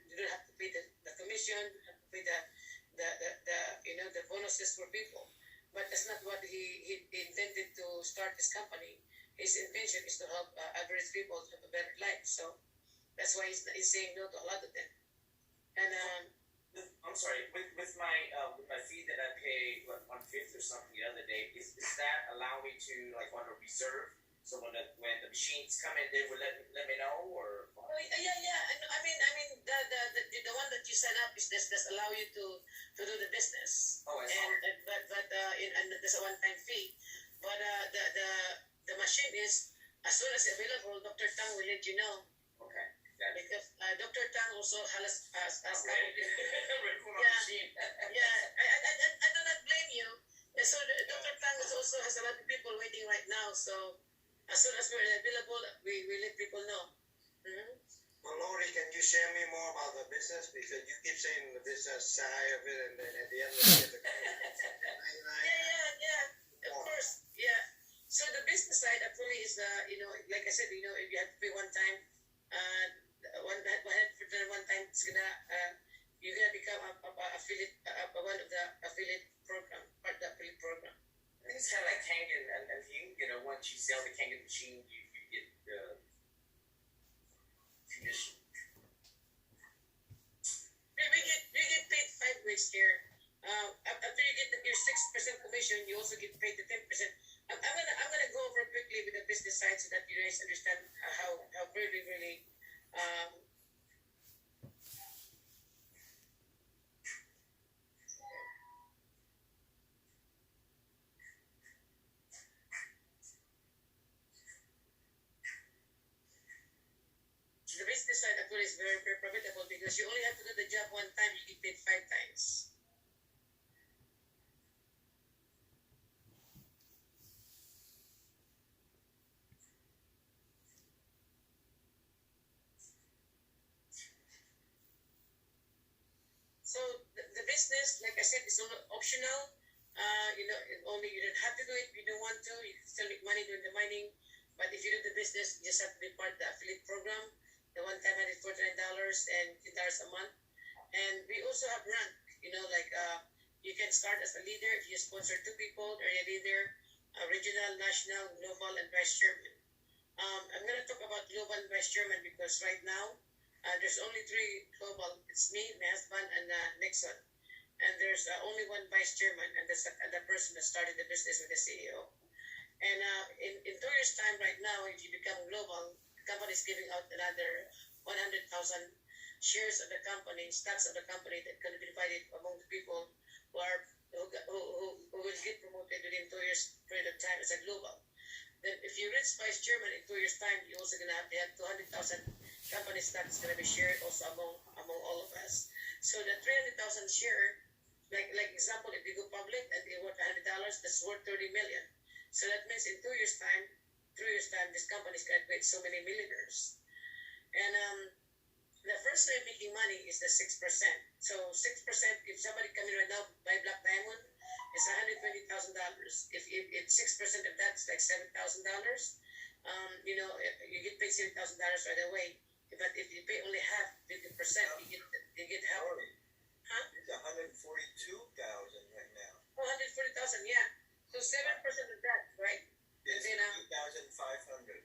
you don't have to pay the commission, you have to pay the bonuses for people. But that's not what he intended to start this company. His intention is to help average people to have a better life. So that's why he's saying no to a lot of them. And I'm sorry, with my fee that I pay 1/5 or something the other day, is that allow me to on a reserve? So when the machines come in, they will let me know, or? Yeah. I mean the one that you sign up is just allow you to do the business. Oh, I see. And there's a one-time fee. But the machine is, as soon as available, Dr. Tang will let you know. Okay. Because Dr. Tang also has machine. I do not blame you. So Dr. Tang also has a lot of people waiting right now. So as soon as we're available, we let people know. Mm-hmm. Well, Lorie, can you share me more about the business? Because you keep saying the business side of it, and then at the end of it, Yeah. Of course, yeah. So the business side actually is, like I said, if you have to pay one time, one time, it's you're gonna become a affiliate, one of the affiliate program, part of the affiliate program. I think it's kind of like Kangen and Hing. Once you sell the Kangen machine, you get the commission. We get paid 5 weeks here. After you get your 6% commission, you also get paid the 10%. I'm gonna go over quickly with the business side so that you guys understand how really Bitcoin is very, very profitable because you only have to do the job one time, you get paid 5 times. So the business, like I said, is optional. Only you don't have to do it if you don't want to. You can still make money doing the mining. But if you do the business, you just have to be part of the affiliate program. The one time $149 and $10 a month. And we also have rank. You can start as a leader if you sponsor 2 people, area leader, regional, national, global, and vice chairman. I'm going to talk about global and vice chairman because right now there's only 3 global. It's me, my husband, and Nixon. And there's only 1 vice chairman, and that's the person that started the business with the CEO. And in 2 years' time right now, if you become global, the company is giving out another 100,000 shares of the company, stocks of the company that can be divided among the people who will get promoted within 2 years period of time as a global. Then if you reach vice chairman in 2 years' time, you're also going to have 200,000 company stocks going to be shared also among all of us. So the 300,000 share, like example, if you go public and they worth $100, that's worth 30 million. So that means in 2 years' time, 3 years' time, this company is going to create so many millionaires. And the first way of making money is the 6%. So 6%, if somebody come in right now, buy black diamond, it's $120,000. If 6% of that is like $7,000, you get paid $7,000 right away. But if you pay only half, 50%, you get half. Huh? It's 142,000 right now. Oh, 140,000, yeah. So 7% of that, right? Yes, And then 2,500.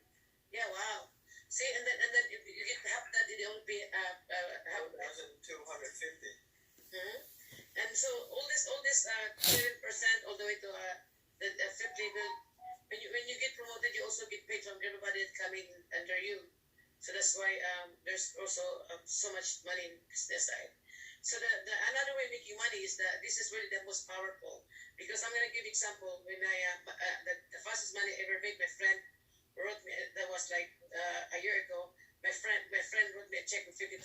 yeah, wow. See, and then if you get half that, you only pay half. 1,250. Mm-hmm. And so all this 7% all the way to the 50 will. When you get promoted, you also get paid from everybody that's coming under you. So that's why there's also so much money in business side. So the another way of making money is that this is really the most powerful, because I'm going to give example. When the fastest money I ever made, my friend wrote me, that was like a year ago. My friend wrote me a check of 50,000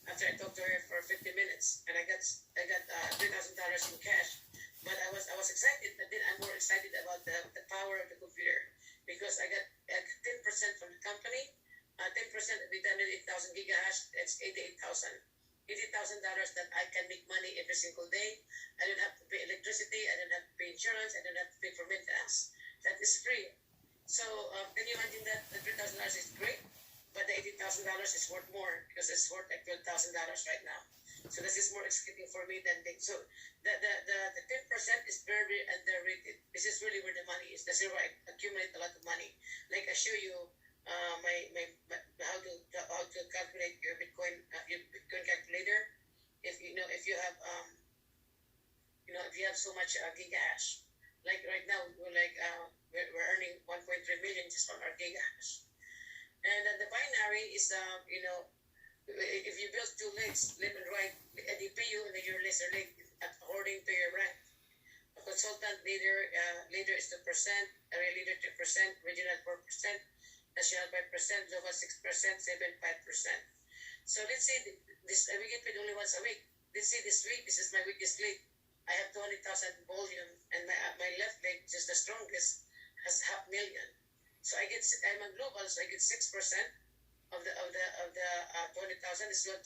after I talked to her for 50 minutes, and I got $3,000 in cash. But I was excited, but then I'm more excited about the power of the computer, because I got 10% from the company. 10% of the 8,000 gigahash, that's $88,000. $80,000 that I can make money every single day. I don't have to pay electricity, I don't have to pay insurance, I don't have to pay for maintenance. That is free. So can you imagine that the $3,000 is great, but the $80,000 is worth more, because it's worth like $12,000 right now. So this is more exciting for me than they. So the 10% is very, very underrated. This is really where the money is. That's where I accumulate a lot of money. Like I show you how to calculate your Bitcoin calculator. If you have if you have so much gigahash, like right now we're earning 1.3 million just from our gigahash. And the binary is if you build 2 legs, left and right, they pay you, and then your legs are leg according to your rank. A consultant leader is 2%, area leader 2%, regional 4%, national 5%, global 6%, 7.5%. So let's say this we get paid only once a week. Let's say this week, this is my weakest leg. I have 200,000 volume, and my left leg, which is the strongest, has 500,000. So I'm a global, so I get 6% of the 20,000 is 1,000.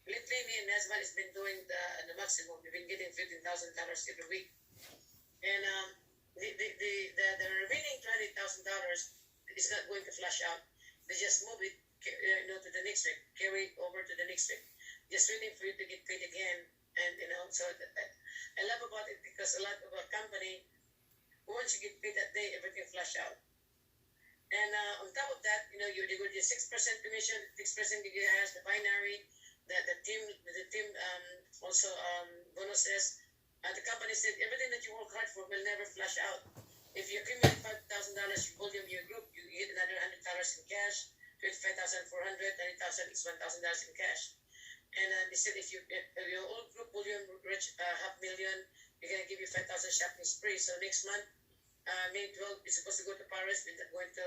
Lately, me and my husband has been doing the maximum. We've been getting $15,000 every week, and the remaining $20,000 is not going to flash out. They just move it, to the next week, carry it over to the next week, just waiting for you to get paid again. And so I love about it, because a lot of a company, once you get paid that day, everything flash out. And on top of that, they will do 6% commission, 6% gigahash, the binary, the team also bonuses. The company said everything that you work hard for will never flash out. If you accumulate $5,000 volume in your group, you get another $100 in cash, 25,400, 30,000 is $1,000 in cash. And they said if your own group volume reach 500,000, we're gonna give you 5,000 shopping spree. So next month, May 12th, we're supposed to go to Paris. We're going to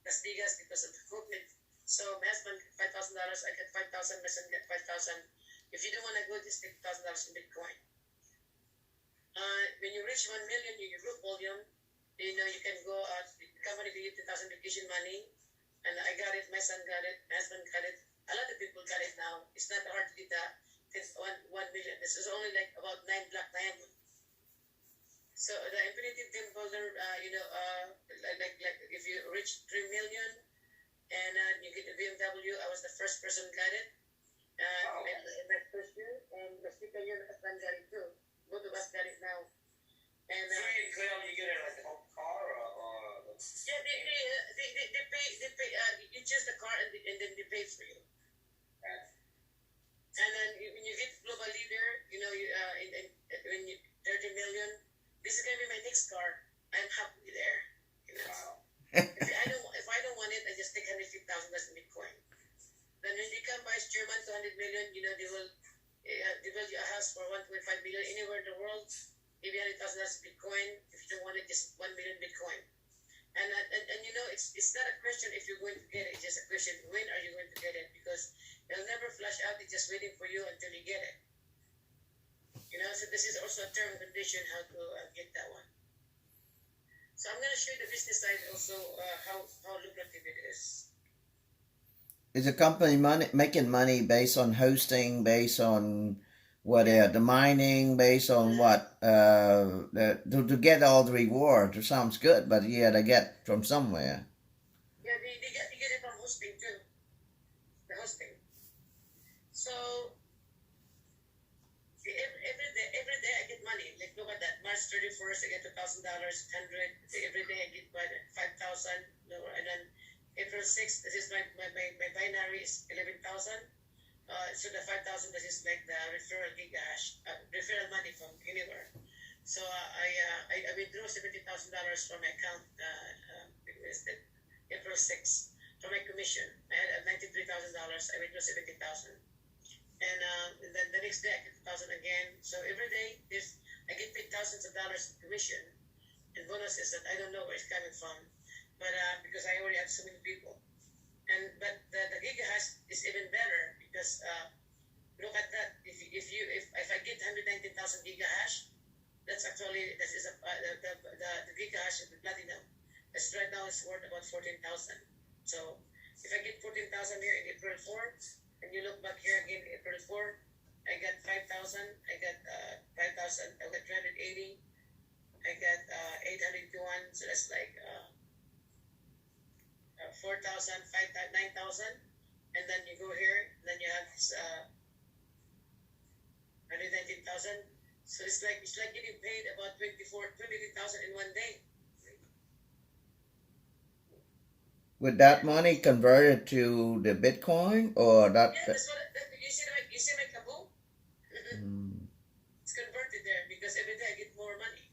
Las Vegas because of the COVID. So my husband get $5,000, I get 5,000, my son get 5,000. If you don't want to go, just take $1,000 in Bitcoin. When you reach 1 million in your group volume, you know you can go out. The company will give 2,000 vacation money, and I got it. My son got it. My husband got it. A lot of people got it now. It's not hard to get that. It's 1 million. This is only like about 9 black diamonds. So the Infinity Team holder, like if you reach 3 million and you get a BMW, I was the first person who got it. In my first year, and the second year, my husband got it too. Both of us got it now. And So you get it like a whole car or yeah, they pay. You choose the car and then they pay for you. And then when you get global leader, you know, when you 30 million, this is gonna be my next car. I'm happy there. You know. wow. If I don't want it, I just take $150,000 in Bitcoin. Then when you come vice chairman to 100 million, you know they will build you a house for 1.5 million anywhere in the world. Give you $100,000 Bitcoin. If you don't want it, just 1 million Bitcoin. And you know it's not a question if you're going to get it. It's just a question when are you going to get it, because it'll never flash out. It's just waiting for you until you get it. You know, so this is also a term and condition how to get that one. So I'm going to show you the business side also, how lucrative it is. Is the company making money based on hosting, based on what the mining, based on what to get all the reward? It sounds good, but yeah, they get from somewhere. Yeah, they get it from hosting too. The hosting. So every day I get money. Like look at that. March 31st I get $2,000, 100. Every day I get 5,000. And then April 6th, this is my binary is 11,000. So the 5,000, this is like the referral gigahash, referral money from anywhere. So I withdrew $70,000 from my account April 6th from my commission. I had $93,000. I withdrew $70,000, and then the next day I get 2,000 again. So every day I get paid thousands of dollars in commission and bonuses that I don't know where it's coming from, but because I already have so many people. But the gigahash is even better because look at that. If I get 119,000 gigahash, that's actually the gigahash of the platinum. That's right now it's worth about 14,000. So if I get 14,000 here in April 4, and you look back here again in April 4, I got 5,000. I got 5,000. I got 380. I got 821. So that's like 4,000, 5,000, 9,000, and then you go here, and then you have this 119,000. So it's like getting paid about 23,000 in one day. Would that money converted to the Bitcoin or that? Yeah, that's what you see my kaboom. It's converted there because every day I get more money.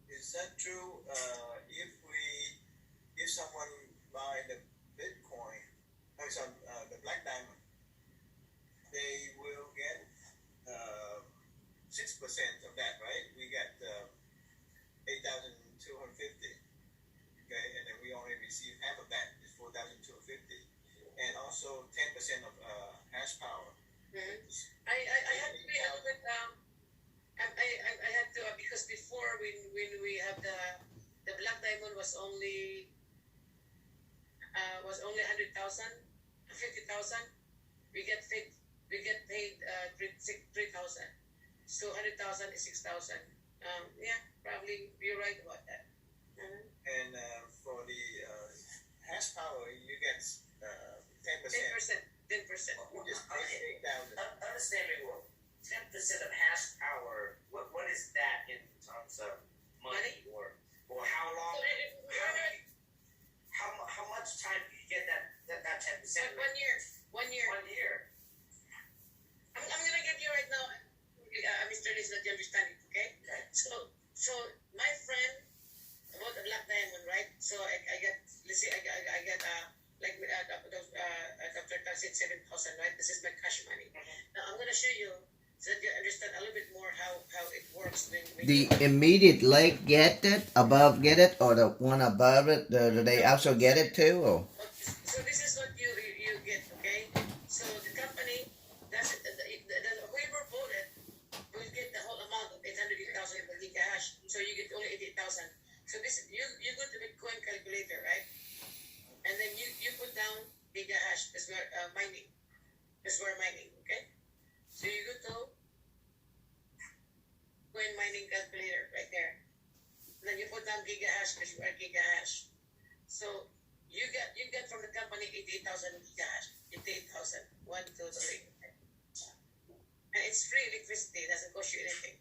Is that true? If someone buy the Bitcoin, the black diamond, they will get 6% of that, right? We got 8,250. Okay, and then we only receive half of that, is 4,250, and also 10% of hash power. Mm-hmm. I had to be a little bit. I had to because before when we have the black diamond was only 100,000, 50,000. We get paid 3,000. So 100,000 is 6,000. Yeah, probably you're right about that. Mm-hmm. And for the hash power, you get 10%. 10%. You just pay 8,000. Understand me well. 10% of hash power. What is that in terms of money or how long? How much time do you get that 10%? 1 year. 1 year. 1 year. I'm gonna give you right now, Mr. Liz, that you understand it, okay? So my friend bought a black diamond, right? So I get, let's say I get like Dr. said 7,000, right? This is my cash money. Mm-hmm. Now I'm gonna show you so that you understand a little bit more how it works when The you immediate lake get it, above get it, or the one above it, do they also get it too? Or? so this is what you get, okay? So the company does it, whoever bought it will get the whole amount of 800,000 gigahash. So you get only 88,000. So this you go to Bitcoin calculator, right? And then you put down gigahash as well mining. That's where mining, okay? So you go to Bitcoin mining calculator right there. And then you put down gigahash because you are gigahash. So you get from the company 88,000 gigahash. 88,000. 1, 2, 3. And it's free electricity. It doesn't cost you anything.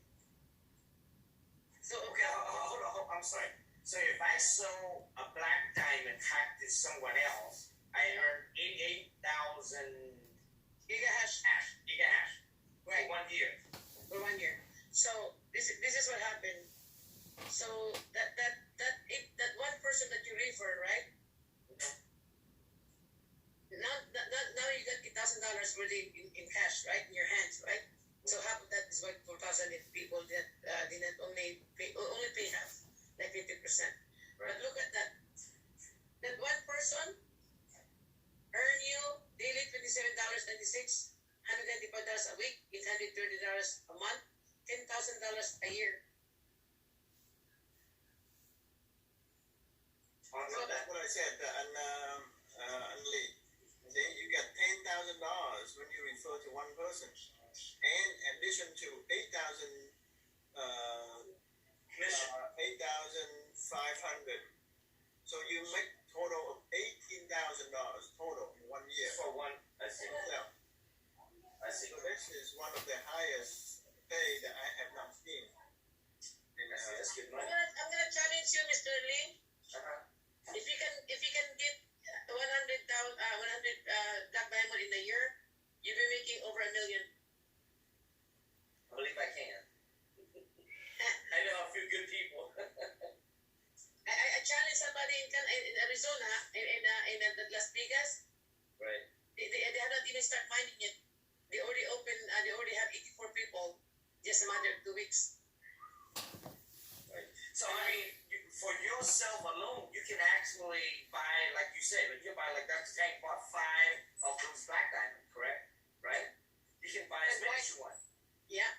So Okay, hold on, I'm sorry. So if I sell a black diamond hack to someone else, I earn 88,000 gigahash, gigahash right? for 1 year. For 1 year. So this is what happened. So that one person that you refer, right? Now you got $1,000 worth in cash, right, in your hands, right? So half of that is worth 4,000 if people that didn't only pay half, like 50%. But look at that. That one person earn you daily $27.96, $195 a week, $830 a month, $10,000 a year. So that's what I said, and Lee. You get $10,000 when you refer to one person, and in addition to 8,000, 8,500. So you make total of $18,000 total in 1 year. For one, I see. I see. So this is one of the highest pay that I have not seen. That's good I'm money. gonna challenge you, Mr. Lee. If you can get 100 black diamond in a year, you'll be making over $1 million. I believe I can. I know a few good people. I challenge somebody in Arizona, in Las Vegas. Right. They have not even start mining it. They already have 84 people, just a matter of 2 weeks. Right. So I mean, for yourself alone, you can actually buy, like you said, you can buy like Dr. Tank bought 5 of those black diamonds, correct? Right? You can buy as many as you want. Yeah.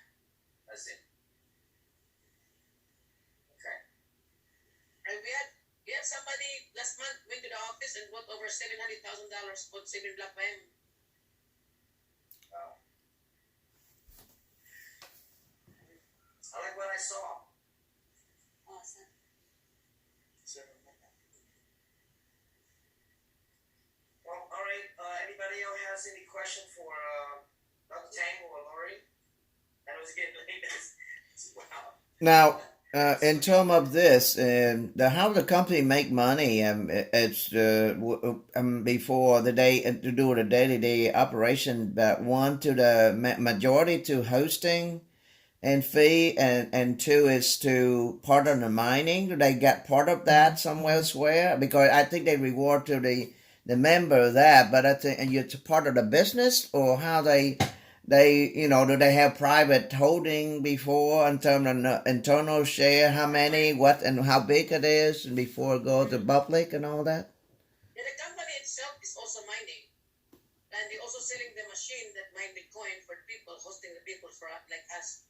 That's it. Okay. And we had somebody last month went to the office and bought over $700,000 for 7 black diamond. Wow. I like what I saw. Awesome. Well, all right. Anybody else has any question for Dr. Tang or Lorie? That was getting late. Wow. Now, in terms of this, how the company make money? It's before the day to do the day-to-day operation, but one to the majority to hosting and fee, and 2 is to part of the mining. Do they get part of that somewhere elsewhere? Because I think they reward to the member of that, but I think, and it's part of the business, or how they do they have private holding before in terms of internal share, how many, what, and how big it is before it goes to public and all that? Yeah, the company itself is also mining, and they're also selling the machine that mine Bitcoin for people, hosting the people for like us.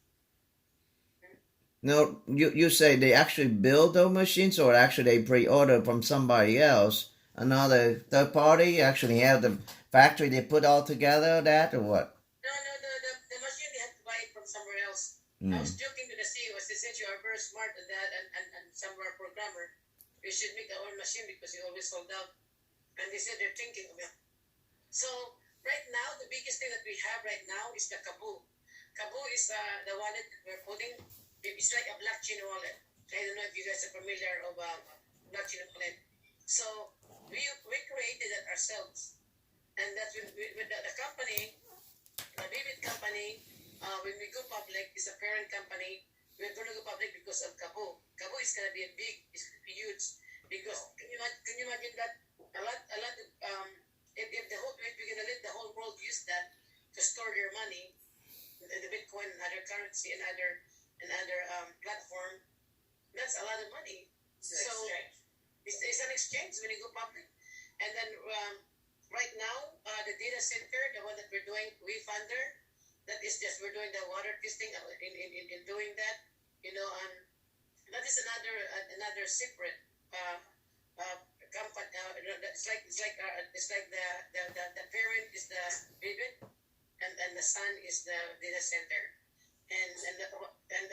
No, you say they actually build those machines, or actually they pre-order from somebody else, another third party, actually have the factory they put all together, that, or what? No, the machine they have to buy it from somewhere else. I was joking to the CEO, I said, since you are very smart at that and somewhere programmer, we should make our own machine because you always sold out. And they said they're thinking of it. So right now, the biggest thing that we have right now is the Kabu. Kabu is the wallet that we're putting. It's like a blockchain wallet. I don't know if you guys are familiar of blockchain wallet. So we created that ourselves. And that's with the company, the Vbit company, when we go public, is a parent company. We're going to go public because of Kabu. Kabu is going to be it's going to be huge. Because can you imagine that a lot of if we're going to let the whole world use that to store their money, the Bitcoin cryptocurrency and other platform, that's a lot of money. It's an So exchange. it's an exchange when you go public. And then right now, the data center, the one that we're doing, WeFunder, that is just we're doing the water testing in doing that. That is another secret company. It's like the parent is the Vbit, and the son is the data center. And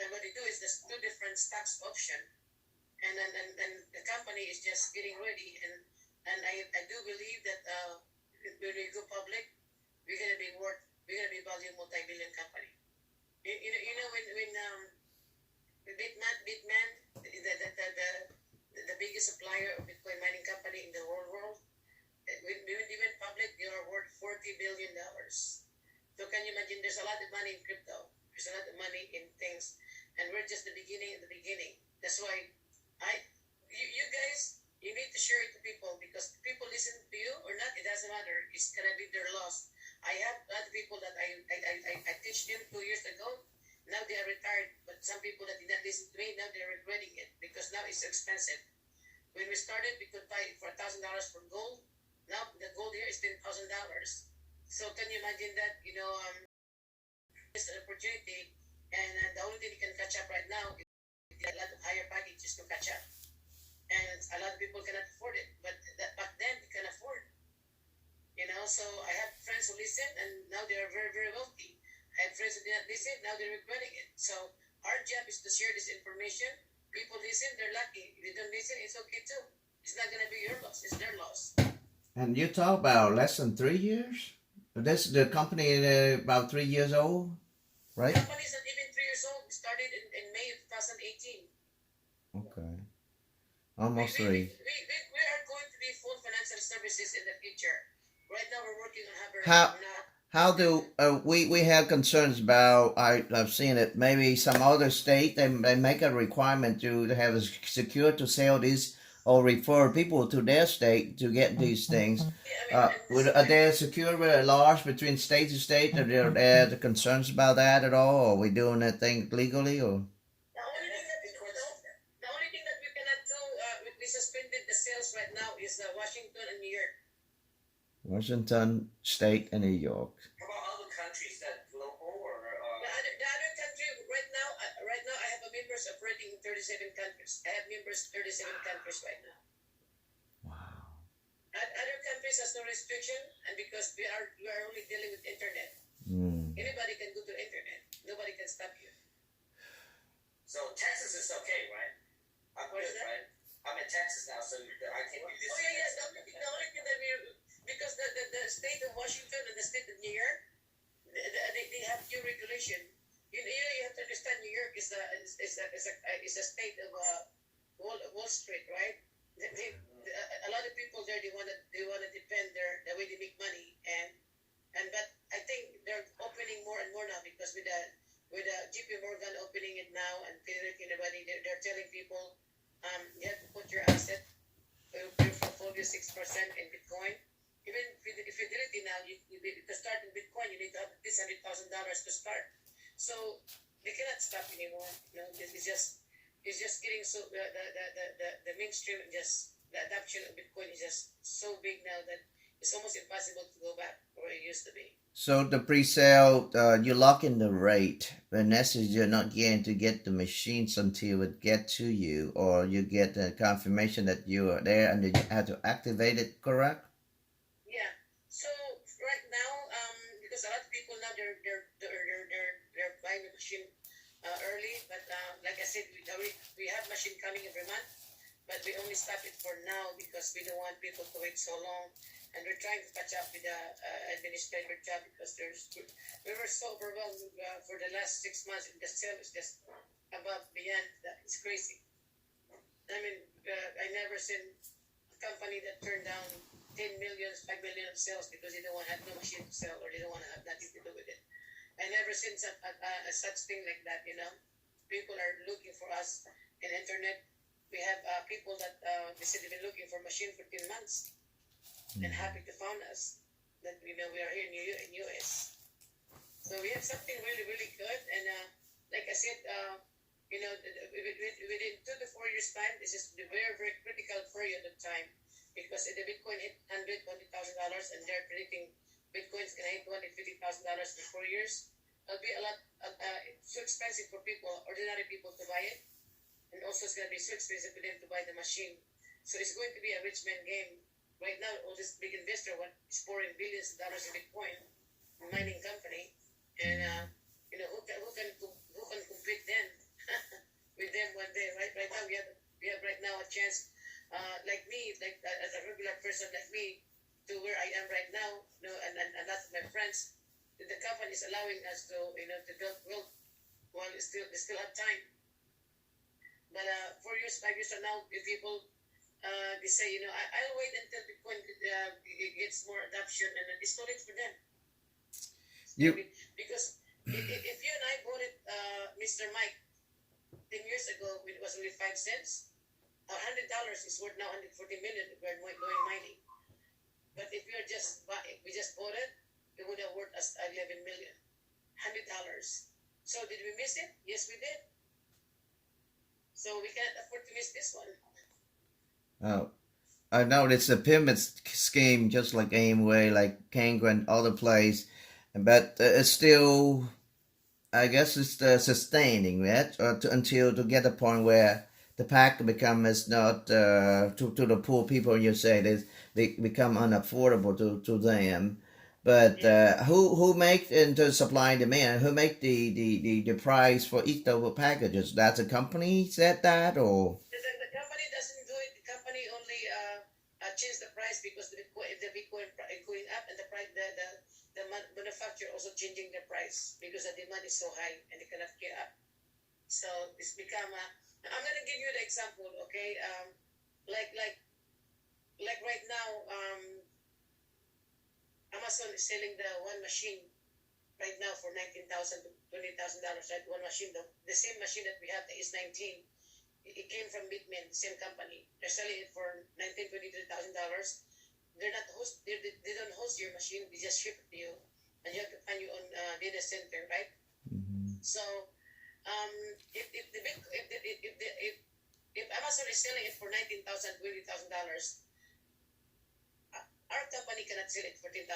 what they do is there's two different stocks option, and the company is just getting ready, and I do believe that when we go public, we're gonna be valued multi-billion company. When Bitman, the biggest supplier of Bitcoin mining company in the whole world, when they went public, they are worth $40 billion. So can you imagine? There's a lot of money in crypto. There's a lot of money in things, and we're just the beginning of the beginning. That's why you guys, you need to share it to people, because people listen to you or not, it doesn't matter. It's gonna be their loss. I have a lot of people that I teach them 2 years ago. Now they are retired, but some people that did not listen to me, now they're regretting it, because now it's expensive. When we started, we could buy it for $1,000 for gold. Now the gold here is $10,000. So can you imagine that? It's an opportunity, and the only thing you can catch up right now is a lot of higher packages to catch up, and a lot of people cannot afford it. But back then they can afford. So I have friends who listen, and now they are very, very wealthy. I have friends who did not listen, now they're regretting it. So our job is to share this information. People listen, they're lucky. If they don't listen, it's okay too. It's not gonna be your loss; it's their loss. And you talk about less than 3 years? This the company about 3 years old, right? The company is not even 3 years old. We started in May of 2018. Okay. Almost 3. We are going to be full financial services in the future. Right now, we're working on How do we have concerns about? I've seen it. Maybe some other state they make a requirement to have a secure to sell these or refer people to their state to get these things. Are there secure laws between state to state? Are there concerns about that at all? Or are we doing that thing legally? Or The only thing that we cannot do, we suspended the sales right now is Washington and New York. Washington State and New York. How about other countries that local or? The other country right now I have members operating in 37 countries. I have members in 37 countries right now. Wow. Other countries has no restriction, and because we are only dealing with internet. Anybody can go to the internet. Nobody can stop you. So Texas is okay, right? I'm What good, is that? right? I'm in Texas now, so I can do this. Oh yeah. The only thing that because the state of Washington and the state of New York, they have new regulation. You have to understand, New York is a state of Wall Street, right? A lot of people there, they want to depend the way they make money, but I think they're opening more and more now, because with the JP Morgan opening it now and everybody, they're telling people you have to put your asset, your portfolio 6% in Bitcoin. Even Fidelity now, to start in Bitcoin, you need to have at least $100,000 to start. So they cannot stop anymore. It's just getting so the mainstream, just the adoption of Bitcoin is just so big now that it's almost impossible to go back where it used to be. So the pre-sale, you lock in the rate. The message you're not getting to get the machines until it get to you, or you get a confirmation that you are there, and then you have to activate it. Correct? Yeah. So right now, because a lot of people now they're buying the machine early, but like I said, we have machine coming every month, but we only stop it for now because we don't want people to wait so long. And we're trying to catch up with the administrator job, because we were so overwhelmed for the last 6 months. The sale is just above beyond that. It's crazy. I mean, I never seen a company that turned down 10 million, 5 million of sales because they don't want to have no machine to sell, or they don't want to have nothing to do with it. I never seen such thing like that. People are looking for us in internet. We have people that they said they've been looking for machine for 10 months. And happy to find us that we are here in US. So we have something really, really good, and like I said, within 2 to 4 years time, this is the very, very critical period of time, because if the Bitcoin hit $120,000 and they're predicting Bitcoin's gonna hit $250,000 in 4 years, it'll be a lot. It's so expensive for people, ordinary people, to buy it, and also it's gonna be so expensive for them to buy the machine. So it's going to be a rich man game. Right now, all this big investor is pouring billions of dollars in Bitcoin, mining company, and who can compete then with them one day, right? Right now we have right now a chance, like me, like as a regular person like me, to where I am right now, and a lot of my friends, the company is allowing us to to build wealth while they still have time. But 4 years, 5 years from now, if people they say, I'll wait until Bitcoin it gets more adoption, and it's too late for them. Because if you and I bought it, Mr. Mike, 10 years ago, it was only 5 cents. $100 is worth now $140 million if we're going mining. But if we just bought it, it would have worth us $11 million. $100. So did we miss it? Yes, we did. So we can't afford to miss this one. Oh, I know it's a pyramid scheme, just like Amway, like Kangaroo and other place, but it's still, I guess it's sustaining, right? Until to get a point where the pack becomes not to the poor people. You say they become unaffordable to them. But who makes into supply and demand? Who make the price for each of the packages? That's a company said that, or the company doesn't do it. The company only change the price because the Bitcoin going up, and the price the manufacturer also changing the price because the demand is so high and they cannot get up. So it's become I'm gonna give you the example, okay? Like right now, Amazon is selling the one machine right now for $19,000 to $20,000, right? One machine, the same machine that we have, the S19, it came from Bitmain, same company. They're selling it for $23,000. They're not they don't host your machine. They just ship it to you, and you have to find your own data center, right? mm-hmm. So, if Amazon is selling it for $19,000, $20,000, our company cannot sell it for $10,000.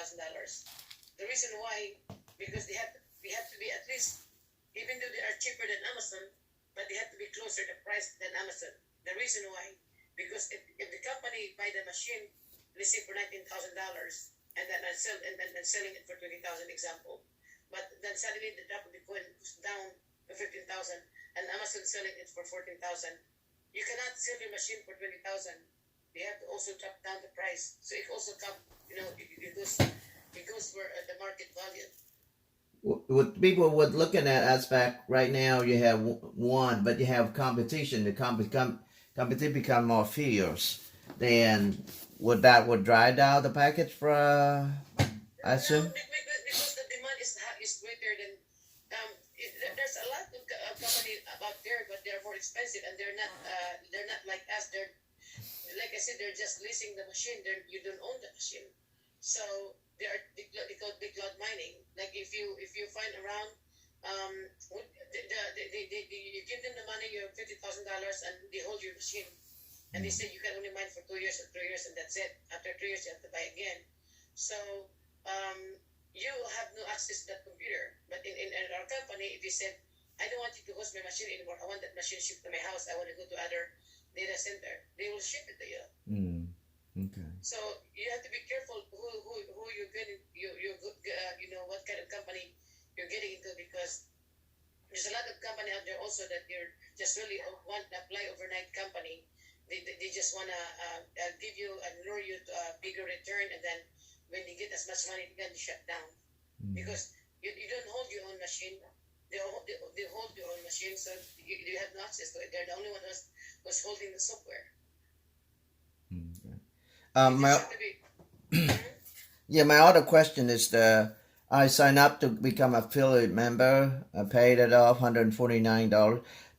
The reason why, because we have to be at least, even though they are cheaper than Amazon, but they have to be closer to price than Amazon. The reason why, because if the company buy the machine, let's say for $19,000, and then selling it for $20,000, example, but then suddenly the drop of Bitcoin goes down to $15,000, and Amazon selling it for $14,000, you cannot sell your machine for $20,000. They have to also drop down the price, so it also comes, it goes for the market value. What people would look at that aspect right now, you have one, but you have competition. The competition become more fierce. Then would drive down the package for I assume? No, because the demand is greater than there's a lot of companies out there, but they're more expensive, and they're not like us. They're, like I said, they're just leasing the machine. You don't own the machine, so they call big cloud mining. Like if you find around, you give them the money, you have $50,000, and they hold your machine, and they say you can only mine for 2 years or 3 years, and that's it. After 3 years, you have to buy again. So you have no access to that computer. But in our company, if you said, I don't want you to host my machine anymore, I want that machine shipped to my house, I want to go to other data center, they will ship it to you. Okay. So you have to be careful who you're getting, what kind of company you're getting into, because there's a lot of company out there also that they're just really want to apply overnight company. They just want to give you and lure you to a bigger return, and then when they get as much money, they can shut down. Because you don't hold your own machine. They hold your own machine, so you have no access to it. They're the only one who's holding the software. My other question is I signed up to become affiliate member. I paid it off $149.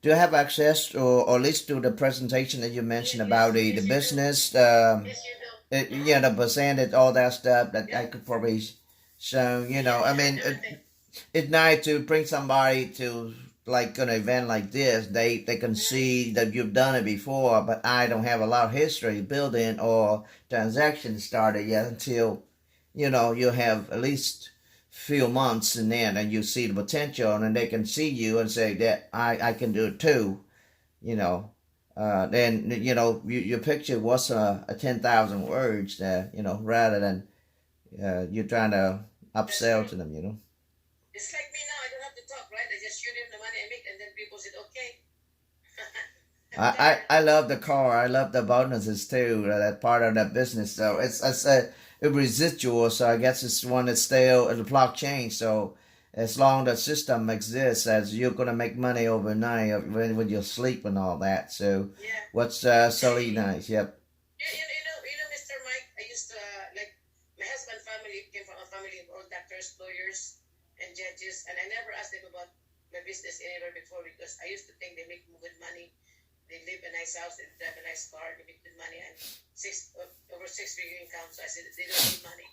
Do you have access or at least to the presentation that you mentioned about the business? Yes, you do. The percentage, all that stuff that I could probably show. I mean, it's nice to bring somebody to like an event like this, they can see that you've done it before, but I don't have a lot of history building or transactions started yet until, you know, you have at least few months in there and you see the potential, and then they can see you and say that I can do it too, you know. Then, you know, your picture was a 10,000 words there, you know, rather than you're trying to upsell to them, you know. It's like me now. I don't have to talk, right? I just shoot him the money I make, and then people said, "Okay." I love the car. I love the bonuses too. That part of that business. So it's a residual. So I guess it's one that's still in the blockchain. So as long as the system exists, as you're gonna make money overnight when you sleep and all that. So Yeah. what's so nice. Yep. Mr. Mike. I used to like my husband family came from a family of all doctors, lawyers, and judges, and I never asked them about my business anywhere before because I used to think they make good money. They live in a nice house, they drive a nice car, they make good money, and over 6-figure income. So I said they don't need money.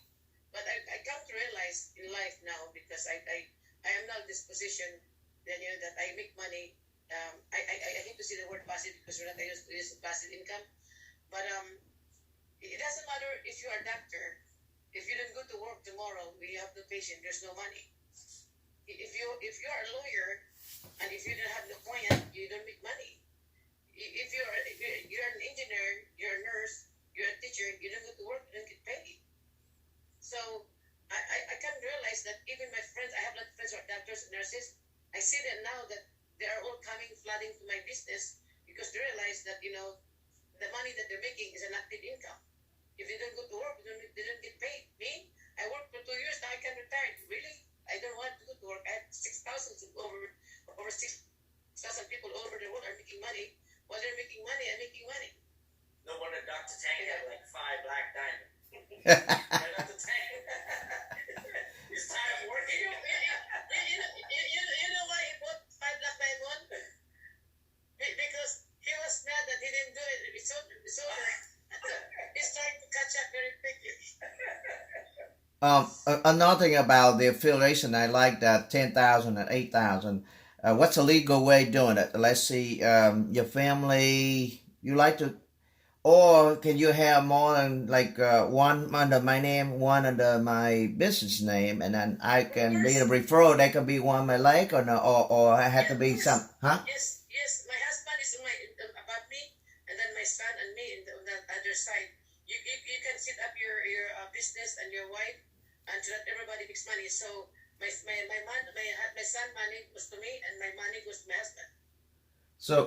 But I come to realize in life now because I am now in this position that that I make money. I hate to say the word passive because we're not used to use passive income, but it doesn't matter if you are a doctor. If you don't go to work tomorrow, we have no patient. There's no money. If you are a lawyer and if you don't have no client, you don't make money. If you're an engineer, you're a nurse, you're a teacher, you don't go to work, you don't get paid. So I come to realize that even my friends, I have a lot of friends who are doctors and nurses. I see that now that they are all coming flooding to my business because they realize that the money that they're making is an active income. If they don't go to work, they don't get paid. Me, I worked for 2 years, now I can retire. Really? I don't want to go to work. I have 6,000 over 6,000 people all over the world are making money. While they're making money, I'm making money. No wonder Dr. Tang had like 5 black diamonds. Dr. Tang. He's tired of working. You know why he bought 5 black diamonds? Because he was mad that he didn't do it. It's over. He's trying to catch up very quickly. Another thing about the affiliation, I like that 10,000 and 8,000. What's a legal way of doing it? Let's see, your family, you like to, or can you have more than like one under my name, one under my business name, and then I can be the referral. They can be one my like or no, or I have to be some, huh? Yes. My husband is above me, and then my son and me on the other side. You can set up your business and your wife, and so that everybody makes money. So my son money goes to me, and my money goes to my husband.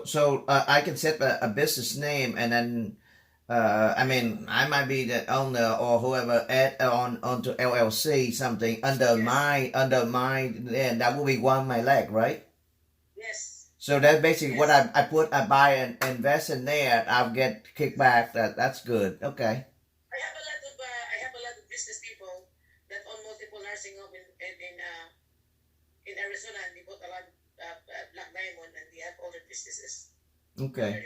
So I can set a business name, and then I mean I might be the owner or whoever add onto LLC something under my then that will be one my leg, right? Yes. So that's basically what I buy and invest in there. I'll get kickback. That's good. Okay. I have a lot of business people that own multiple nursing home in Arizona, and they bought a lot of black diamond, and they have all their businesses. Okay.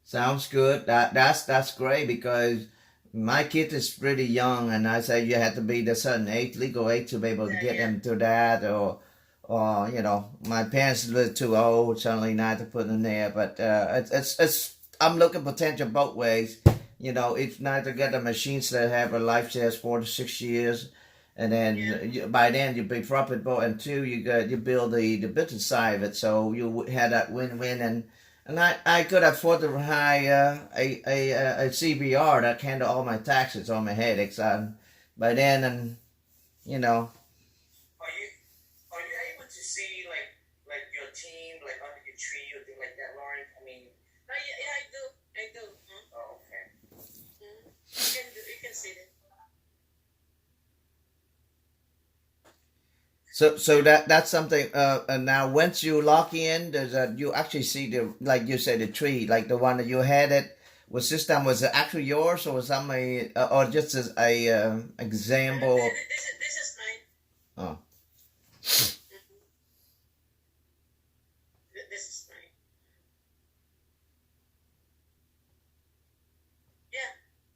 Sounds good. That's great because my kid is pretty young, and I say you have to be the certain age, legal age, to be able to get them to that, or my parents are too old, certainly not to put in there. But it's I'm looking potential both ways. It's nice to get the machines that have a life says 4 to 6 years, and then by then you'll be profitable, and 2, you build the business side of it, so you had that win-win, and I could afford to hire a CBR that can handle all my taxes, all my headaches, by then, and Are you able to see like your team like under your tree or thing like that, Lorie? I mean. Yeah, I do. Oh, okay. You can see it. So that's something. Now, once you lock in, you actually see like you said, the tree, like the one that you had it. Was it actually yours, or was somebody, or just as a example? This is mine. Oh. This is mine. Yeah.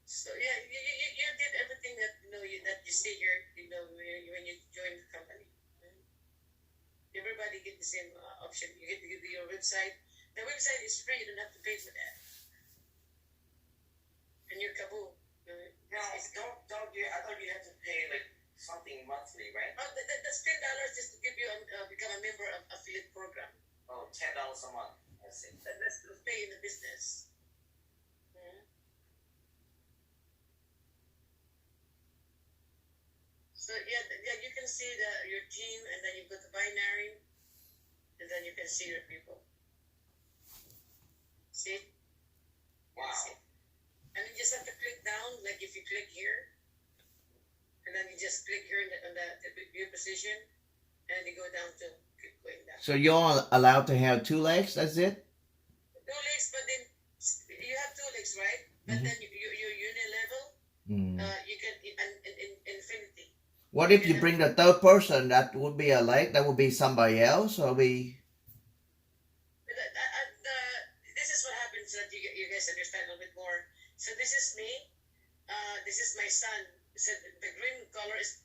So yeah, you did everything that that you see here. When you join the company. Everybody everybody get the same option. You get your website. The website is free. You don't have to pay for that. And your kaboom. No, don't you? I thought you had to pay like something monthly, right? Oh, that's $10 just to give you become a member of affiliate program. Oh, $10 a month. I see. That's to pay in the business. So yeah, you can see your team, and then you go to binary, and then you can see your people. See? Wow. See? And you just have to click down, like if you click here, and then you just click here on the view position, and you go down to keep going down. So you're allowed to have 2 legs, that's it? 2 legs, but then you have 2 legs, right? But then your unit level, you can in infinity. What if you bring the third person? That would be a leg? That would be somebody else? Or be... This is what happens that you guys understand a little bit more. So this is me. This is my son. So the green color is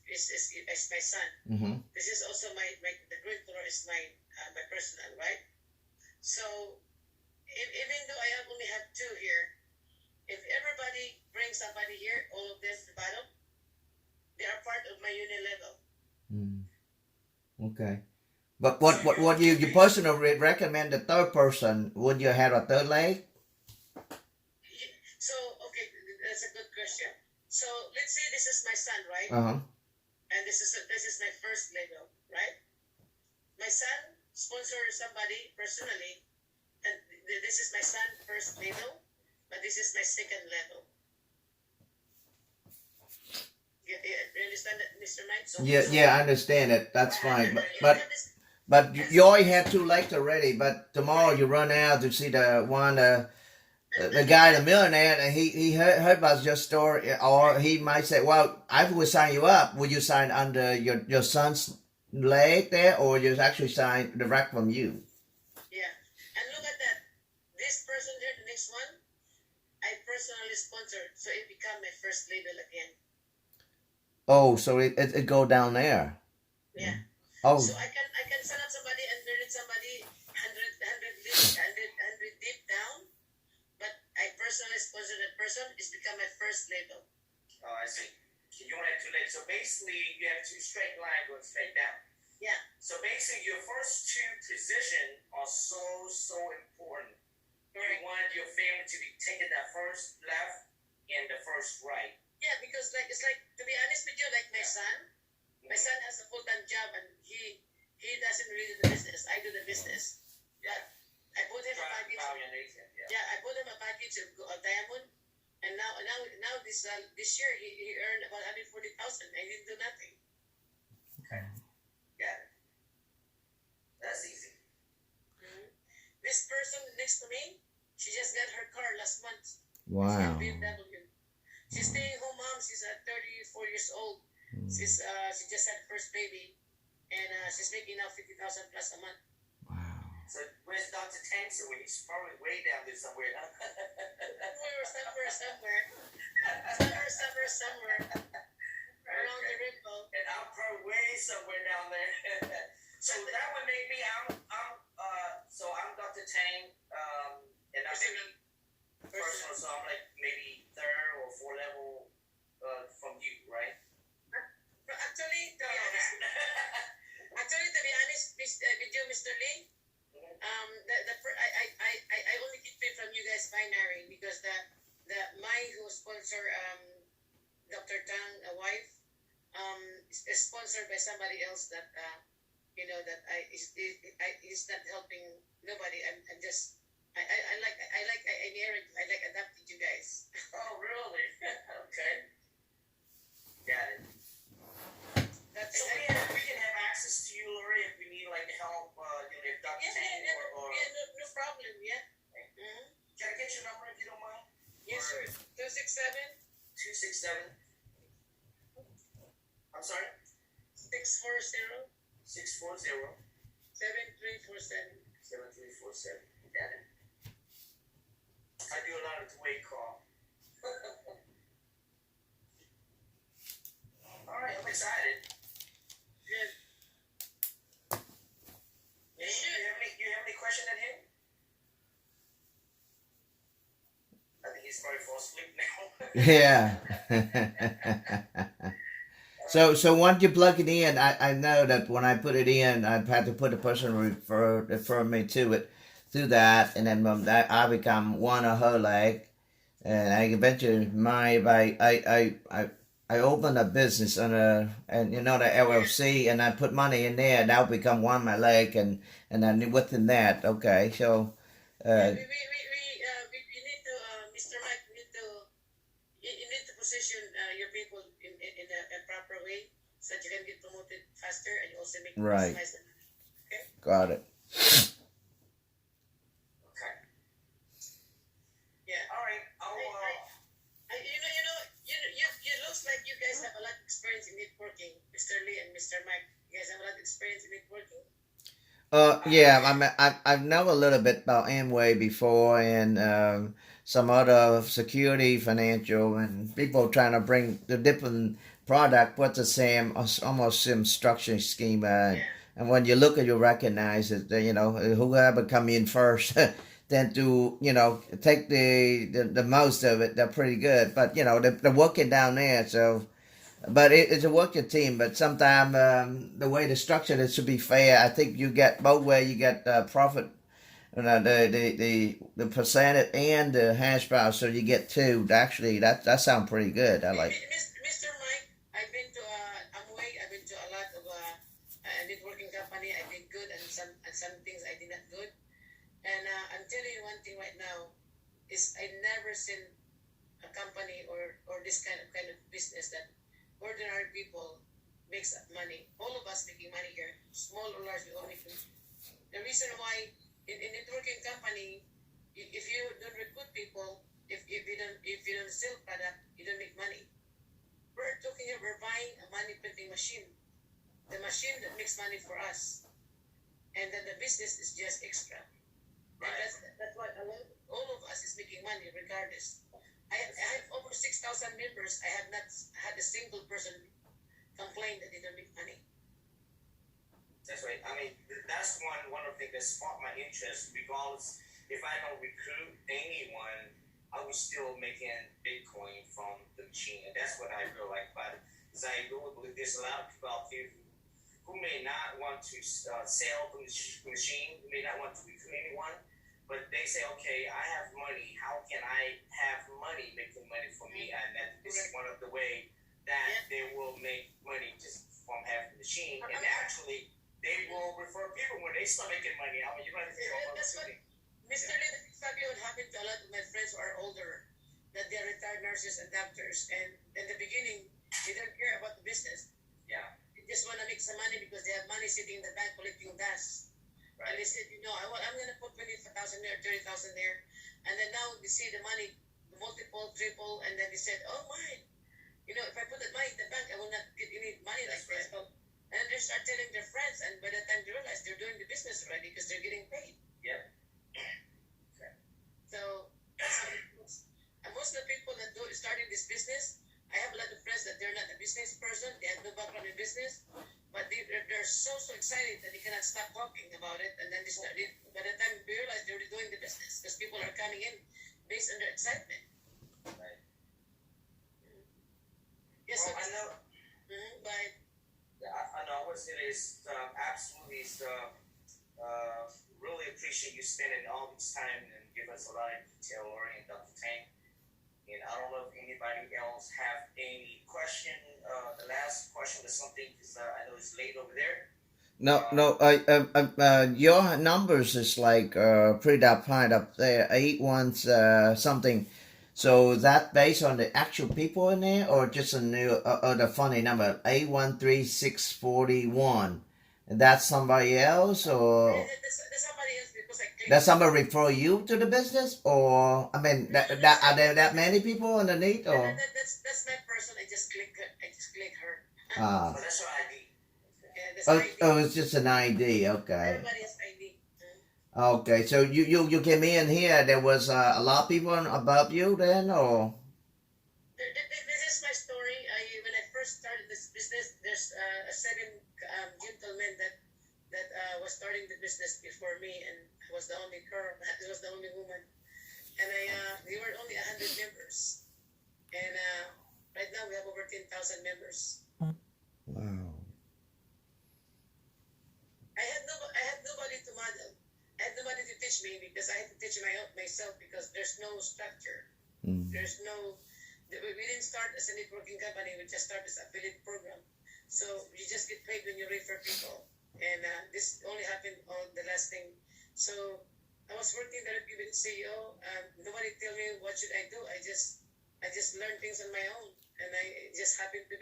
my son. This is also the green color is my personal, right? So even though I only have 2 here, if everybody brings somebody here, all of them to the bottom, they are part of my unit level. Okay. But what you personally recommend the third person? Would you have a third leg? So, okay, that's a good question. So, let's say this is my son, right? And this is my first level, right? My son sponsors somebody personally, and this is my son first level, but this is my second level. You understand that, Mr. Mike? So, Yeah, I understand it. That's fine. But you already had 2 legs already. But tomorrow you run out to see the one, the guy, the millionaire, and he heard about your story, or he might say, "Well, I will sign you up. Will you sign under your son's leg there, or you actually sign direct from you?" Yeah, and look at that. This person here, the next one, I personally sponsored, so it become my first label again. Oh, so it go down there. Yeah. Oh. So I can sign up somebody and merit somebody 100 deep down, but I personally sponsor that person. It's become my first label. Oh, I see. You want it 2 legs. So basically, you have 2 straight lines going straight down. Yeah. So basically, your first 2 positions are so important. Correct. You want your family to be taking that first left and the first right. Yeah, because it's like to be honest with you, like my son has a full-time job and he doesn't really do the business. I do the business. Yeah. I put him a package. Yeah, I put him a package of diamond, and now this year he earned about 140,000. I didn't do nothing. Okay. Got it. That's easy. This person next to me, she just got her car last month. Wow. BMW. She's staying home mom. She's 34 years old. She just had first baby, and she's making now 50,000 plus a month. Wow. So where's Dr. Tanser when he's probably way down there somewhere? somewhere around the rainbow. And I'm probably way somewhere down there. So that would make me I'm Dr. Tang, and I'm maybe personal, so I'm like maybe 3rd or 4th level from you, right? Actually, to be honest, with you, Mr. Lee, I only get paid from you guys binary because my who sponsor Dr. Tang, a wife, is sponsored by somebody else that is not helping nobody. I'm just I adapted you guys. Oh, really? Okay. Got it. So we can have access to you, Lorie, if we need like help, if Dr. Tang or no problem, yeah. Can I get your number if you don't mind? Yes, sir. 267. I'm sorry? 640. 640. 7347. 7347. Got it. I do a lot of two-way call. All right, I'm excited. Good. Yeah. So once you plug it in, I know that when I put it in, I've had to put a person refer me to it through that, and then that I become one of her leg, and I eventually I opened a business on a and you know the LLC, and I put money in there, and that'll become one of my leg, and then within that, okay, so Yeah, uh, we need to, Mr. Mike, you need to position your people in a proper way so that you can get promoted faster and you also make right, maximize them. Okay? got it. Okay. Yeah. All right. You looks like you guys have a lot of experience in networking, Mr. Lee and Mr. Mike. You guys have a lot of experience in networking. Yeah, I know a little bit about Amway before, and some other security, financial, and people trying to bring the different product with the same, almost same structure schema. And when you look at, you recognize it. You know, whoever come in first, then to take the most of it. They're pretty good, but they're working down there, so. But it's a working team. But sometimes the way the structure it should be fair. I think you get both ways. You get profit, the percentage and the hash price. So you get two. Actually, that sounds pretty good. I like. Mr. Mike, I've been to Amway. I've been to a lot of networking company. I did good, and some things I did not good. And I'm telling you one thing right now is I never seen a company or this kind of business that ordinary people makes up money. All of us making money here, small or large, we all make money. The reason why in networking company, if you don't recruit people, if you don't sell product, you don't make money. We're talking here, we're buying a money printing machine, the machine that makes money for us, and then the business is just extra. Right. That's why all of us is making money regardless. I have over 6,000 members. I have not had a single person complain that they don't make money. That's right. I mean, that's one of the things that sparked my interest. Regardless, if I don't recruit anyone, I was still making Bitcoin from the machine, and that's what I really like about it. Because I really believe there's a lot of people out there who may not want to sell the machine, who may not want to recruit anyone. But they say, okay, I have money. How can I have money making money for me? And that this is one of the way that they will make money just from having the machine. And actually, they will refer people when they start making money. I mean, you might have That's what, Mr. Lee, exactly what happened to a lot of my friends who are older, that they're retired nurses and doctors. And in the beginning, they don't care about the business. Yeah. They just want to make some money because they have money sitting in the bank collecting dust. Right. And they said, I'm going to put 25,000 there, 30,000 there. And then now they see the money, multiple, triple, and then they said, oh my, if I put that money in the bank, I will not get any money like this. So, and they start telling their friends, and by the time they realize they're doing the business already because they're getting paid. Yeah. Okay. So, that's how it goes. And most of the people that starting this business, I have a lot of friends that they're not a business person, they have no background in business, but they're so excited that they cannot stop talking about it, and then they start, by the time they realize they're already doing the business, because people are coming in based on their excitement. Right. Yes, well, I know. But I know what it is. Absolutely, really appreciate you spending all this time and give us a lot of detail, Lorie and Dr. Tang. And I don't know if anybody else have any question. The last question was something because I know it's late over there. No. Your numbers is like pretty high up there. 81 something. So that based on the actual people in there, or just a new the funny number 813641? And that's somebody else, or that's somebody else because I clicked. does somebody refer you to the business, or I mean, are there that many people underneath, or? That's my person. I just click her. Ah. So that's your ID. Yeah, that's ID. Oh, it's just an ID. Okay. Everybody has ID. Okay, so you came in here. There was a lot of people above you then, or? This is my story. When I first started this business, there's a 7 gentlemen that was starting the business before me, and I was the only girl. I was the only woman, and they were only 100 members. And right now we have over 10,000 members. Wow. I had nobody to model. I had nobody to teach me because I had to teach myself because there's no structure. Mm. There's no, we didn't start as a networking company. We just started as affiliate program. So you just get paid when you refer people. And this only happened on the last thing. So I was working directly with the CEO. Nobody tell me what should I do. I just learned things on my own. And I just happened to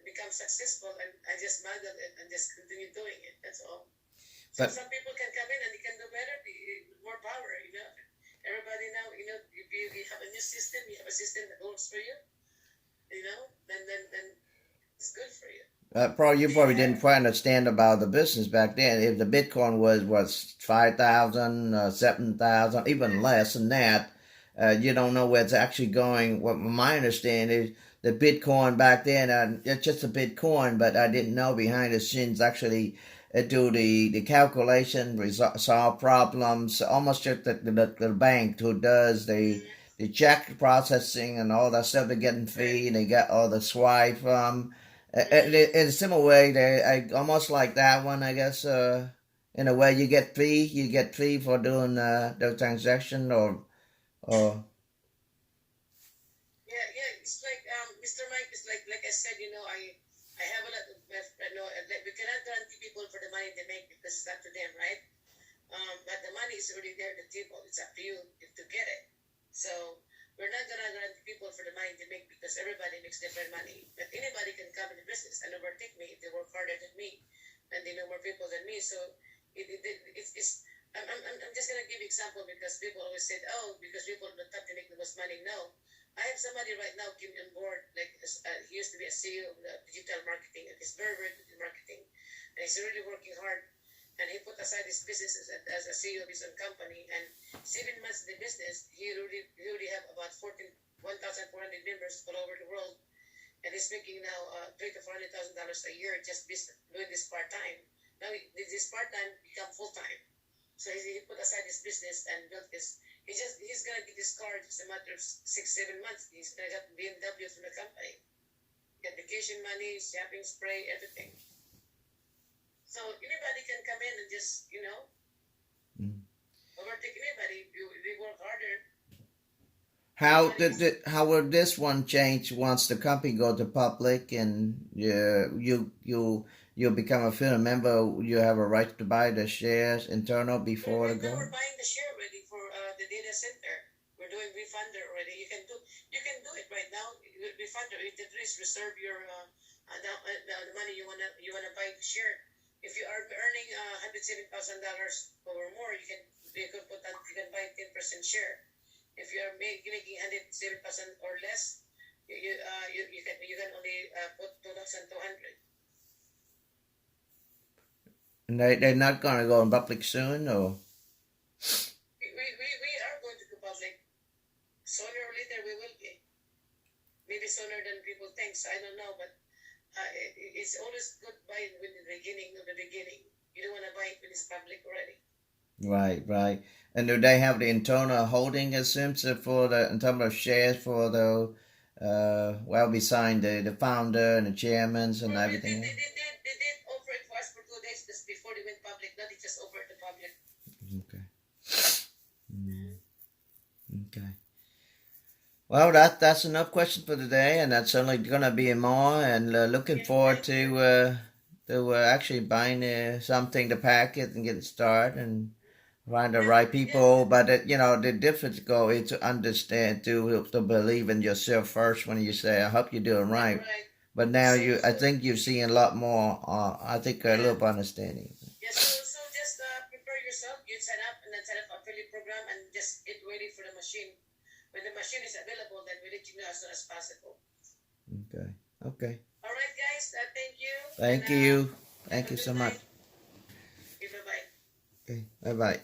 become successful, and I just modeled it and just continue doing it. That's all. So some people can come in and they can do better, more power. Everybody now, if you have a new system, you have a system that works for you. Then it's good for you. You probably didn't quite understand about the business back then. If the Bitcoin was 5,000, 7,000, even less than that, you don't know where it's actually going. What my understanding is, the Bitcoin back then, it's just a Bitcoin, but I didn't know behind the scenes actually do the calculation, solve problems, almost just the bank who does the check processing and all that stuff. They're getting fee, and they got all the swipe. In a similar way, almost like that one, I guess. In a way, you get fee for doing the transaction, or. Yeah, it's like Mr. Mike is like I said, I have a lot of we cannot guarantee people for the money they make because it's up to them, right? But the money is already there at the table. It's up to you to get it. So we're not gonna guarantee people for the money they make because everybody makes different money. But anybody can come in the business and overtake me if they work harder than me and they know more people than me. So it's I'm just gonna give example because people always said, oh, because people on the top they make the most money. No. I have somebody right now came on board, like he used to be a CEO of digital marketing, and he's very, very good in marketing, and he's really working hard, and he put aside his business as a CEO of his own company, and 7 months in the business, he already have about 1,400 members all over the world, and he's making now $300,000 to $400,000 a year just doing this part-time. Now this part-time become full-time, so he put aside his business and built this. He's gonna get his car just a matter of 6-7 months. He's gonna get BMW from the company. Get vacation money, shopping spray, everything. So anybody can come in and just, overtake anybody. We work harder. How will this one change once the company go to public and you become a firm member? You have a right to buy the shares internal before Right the go. now we're buying the share already for the data center. We're doing refunder already. You can do it right now. Refunder. If the is reserve your the money you wanna buy the share. If you are earning $107,000 or more, you can buy 10% share. If you are making $107,000 or less, you can only put 2,200. And they're not going to go in public soon, or? We are going to go public. Sooner or later we will be. Maybe sooner than people think. So I don't know, but it's always good buying with the beginning. You don't want to buy it when it's public already. Right. And do they have the internal holding assumptions in terms of shares for the beside the founder and the chairmen and everything? They did offer it for us for 2 days just before they went public. Not they just offered the public. Okay. Okay. Well, that's enough questions for today, and that's certainly going to be more. And looking forward to actually buying something to pack it and get it started and find the right people. But the difference is to understand, to believe in yourself first when you say, "I hope you're doing right." But now I think you're seeing a lot more. I think a little understanding. Yeah. So just prepare yourself. You set up and then set up a affiliate program and just get ready for the machine. When the machine is available, then we let you know as soon as possible. Okay. All right, guys. Thank you. Thank you. Thank you so much. Okay, bye-bye. Okay. Bye-bye.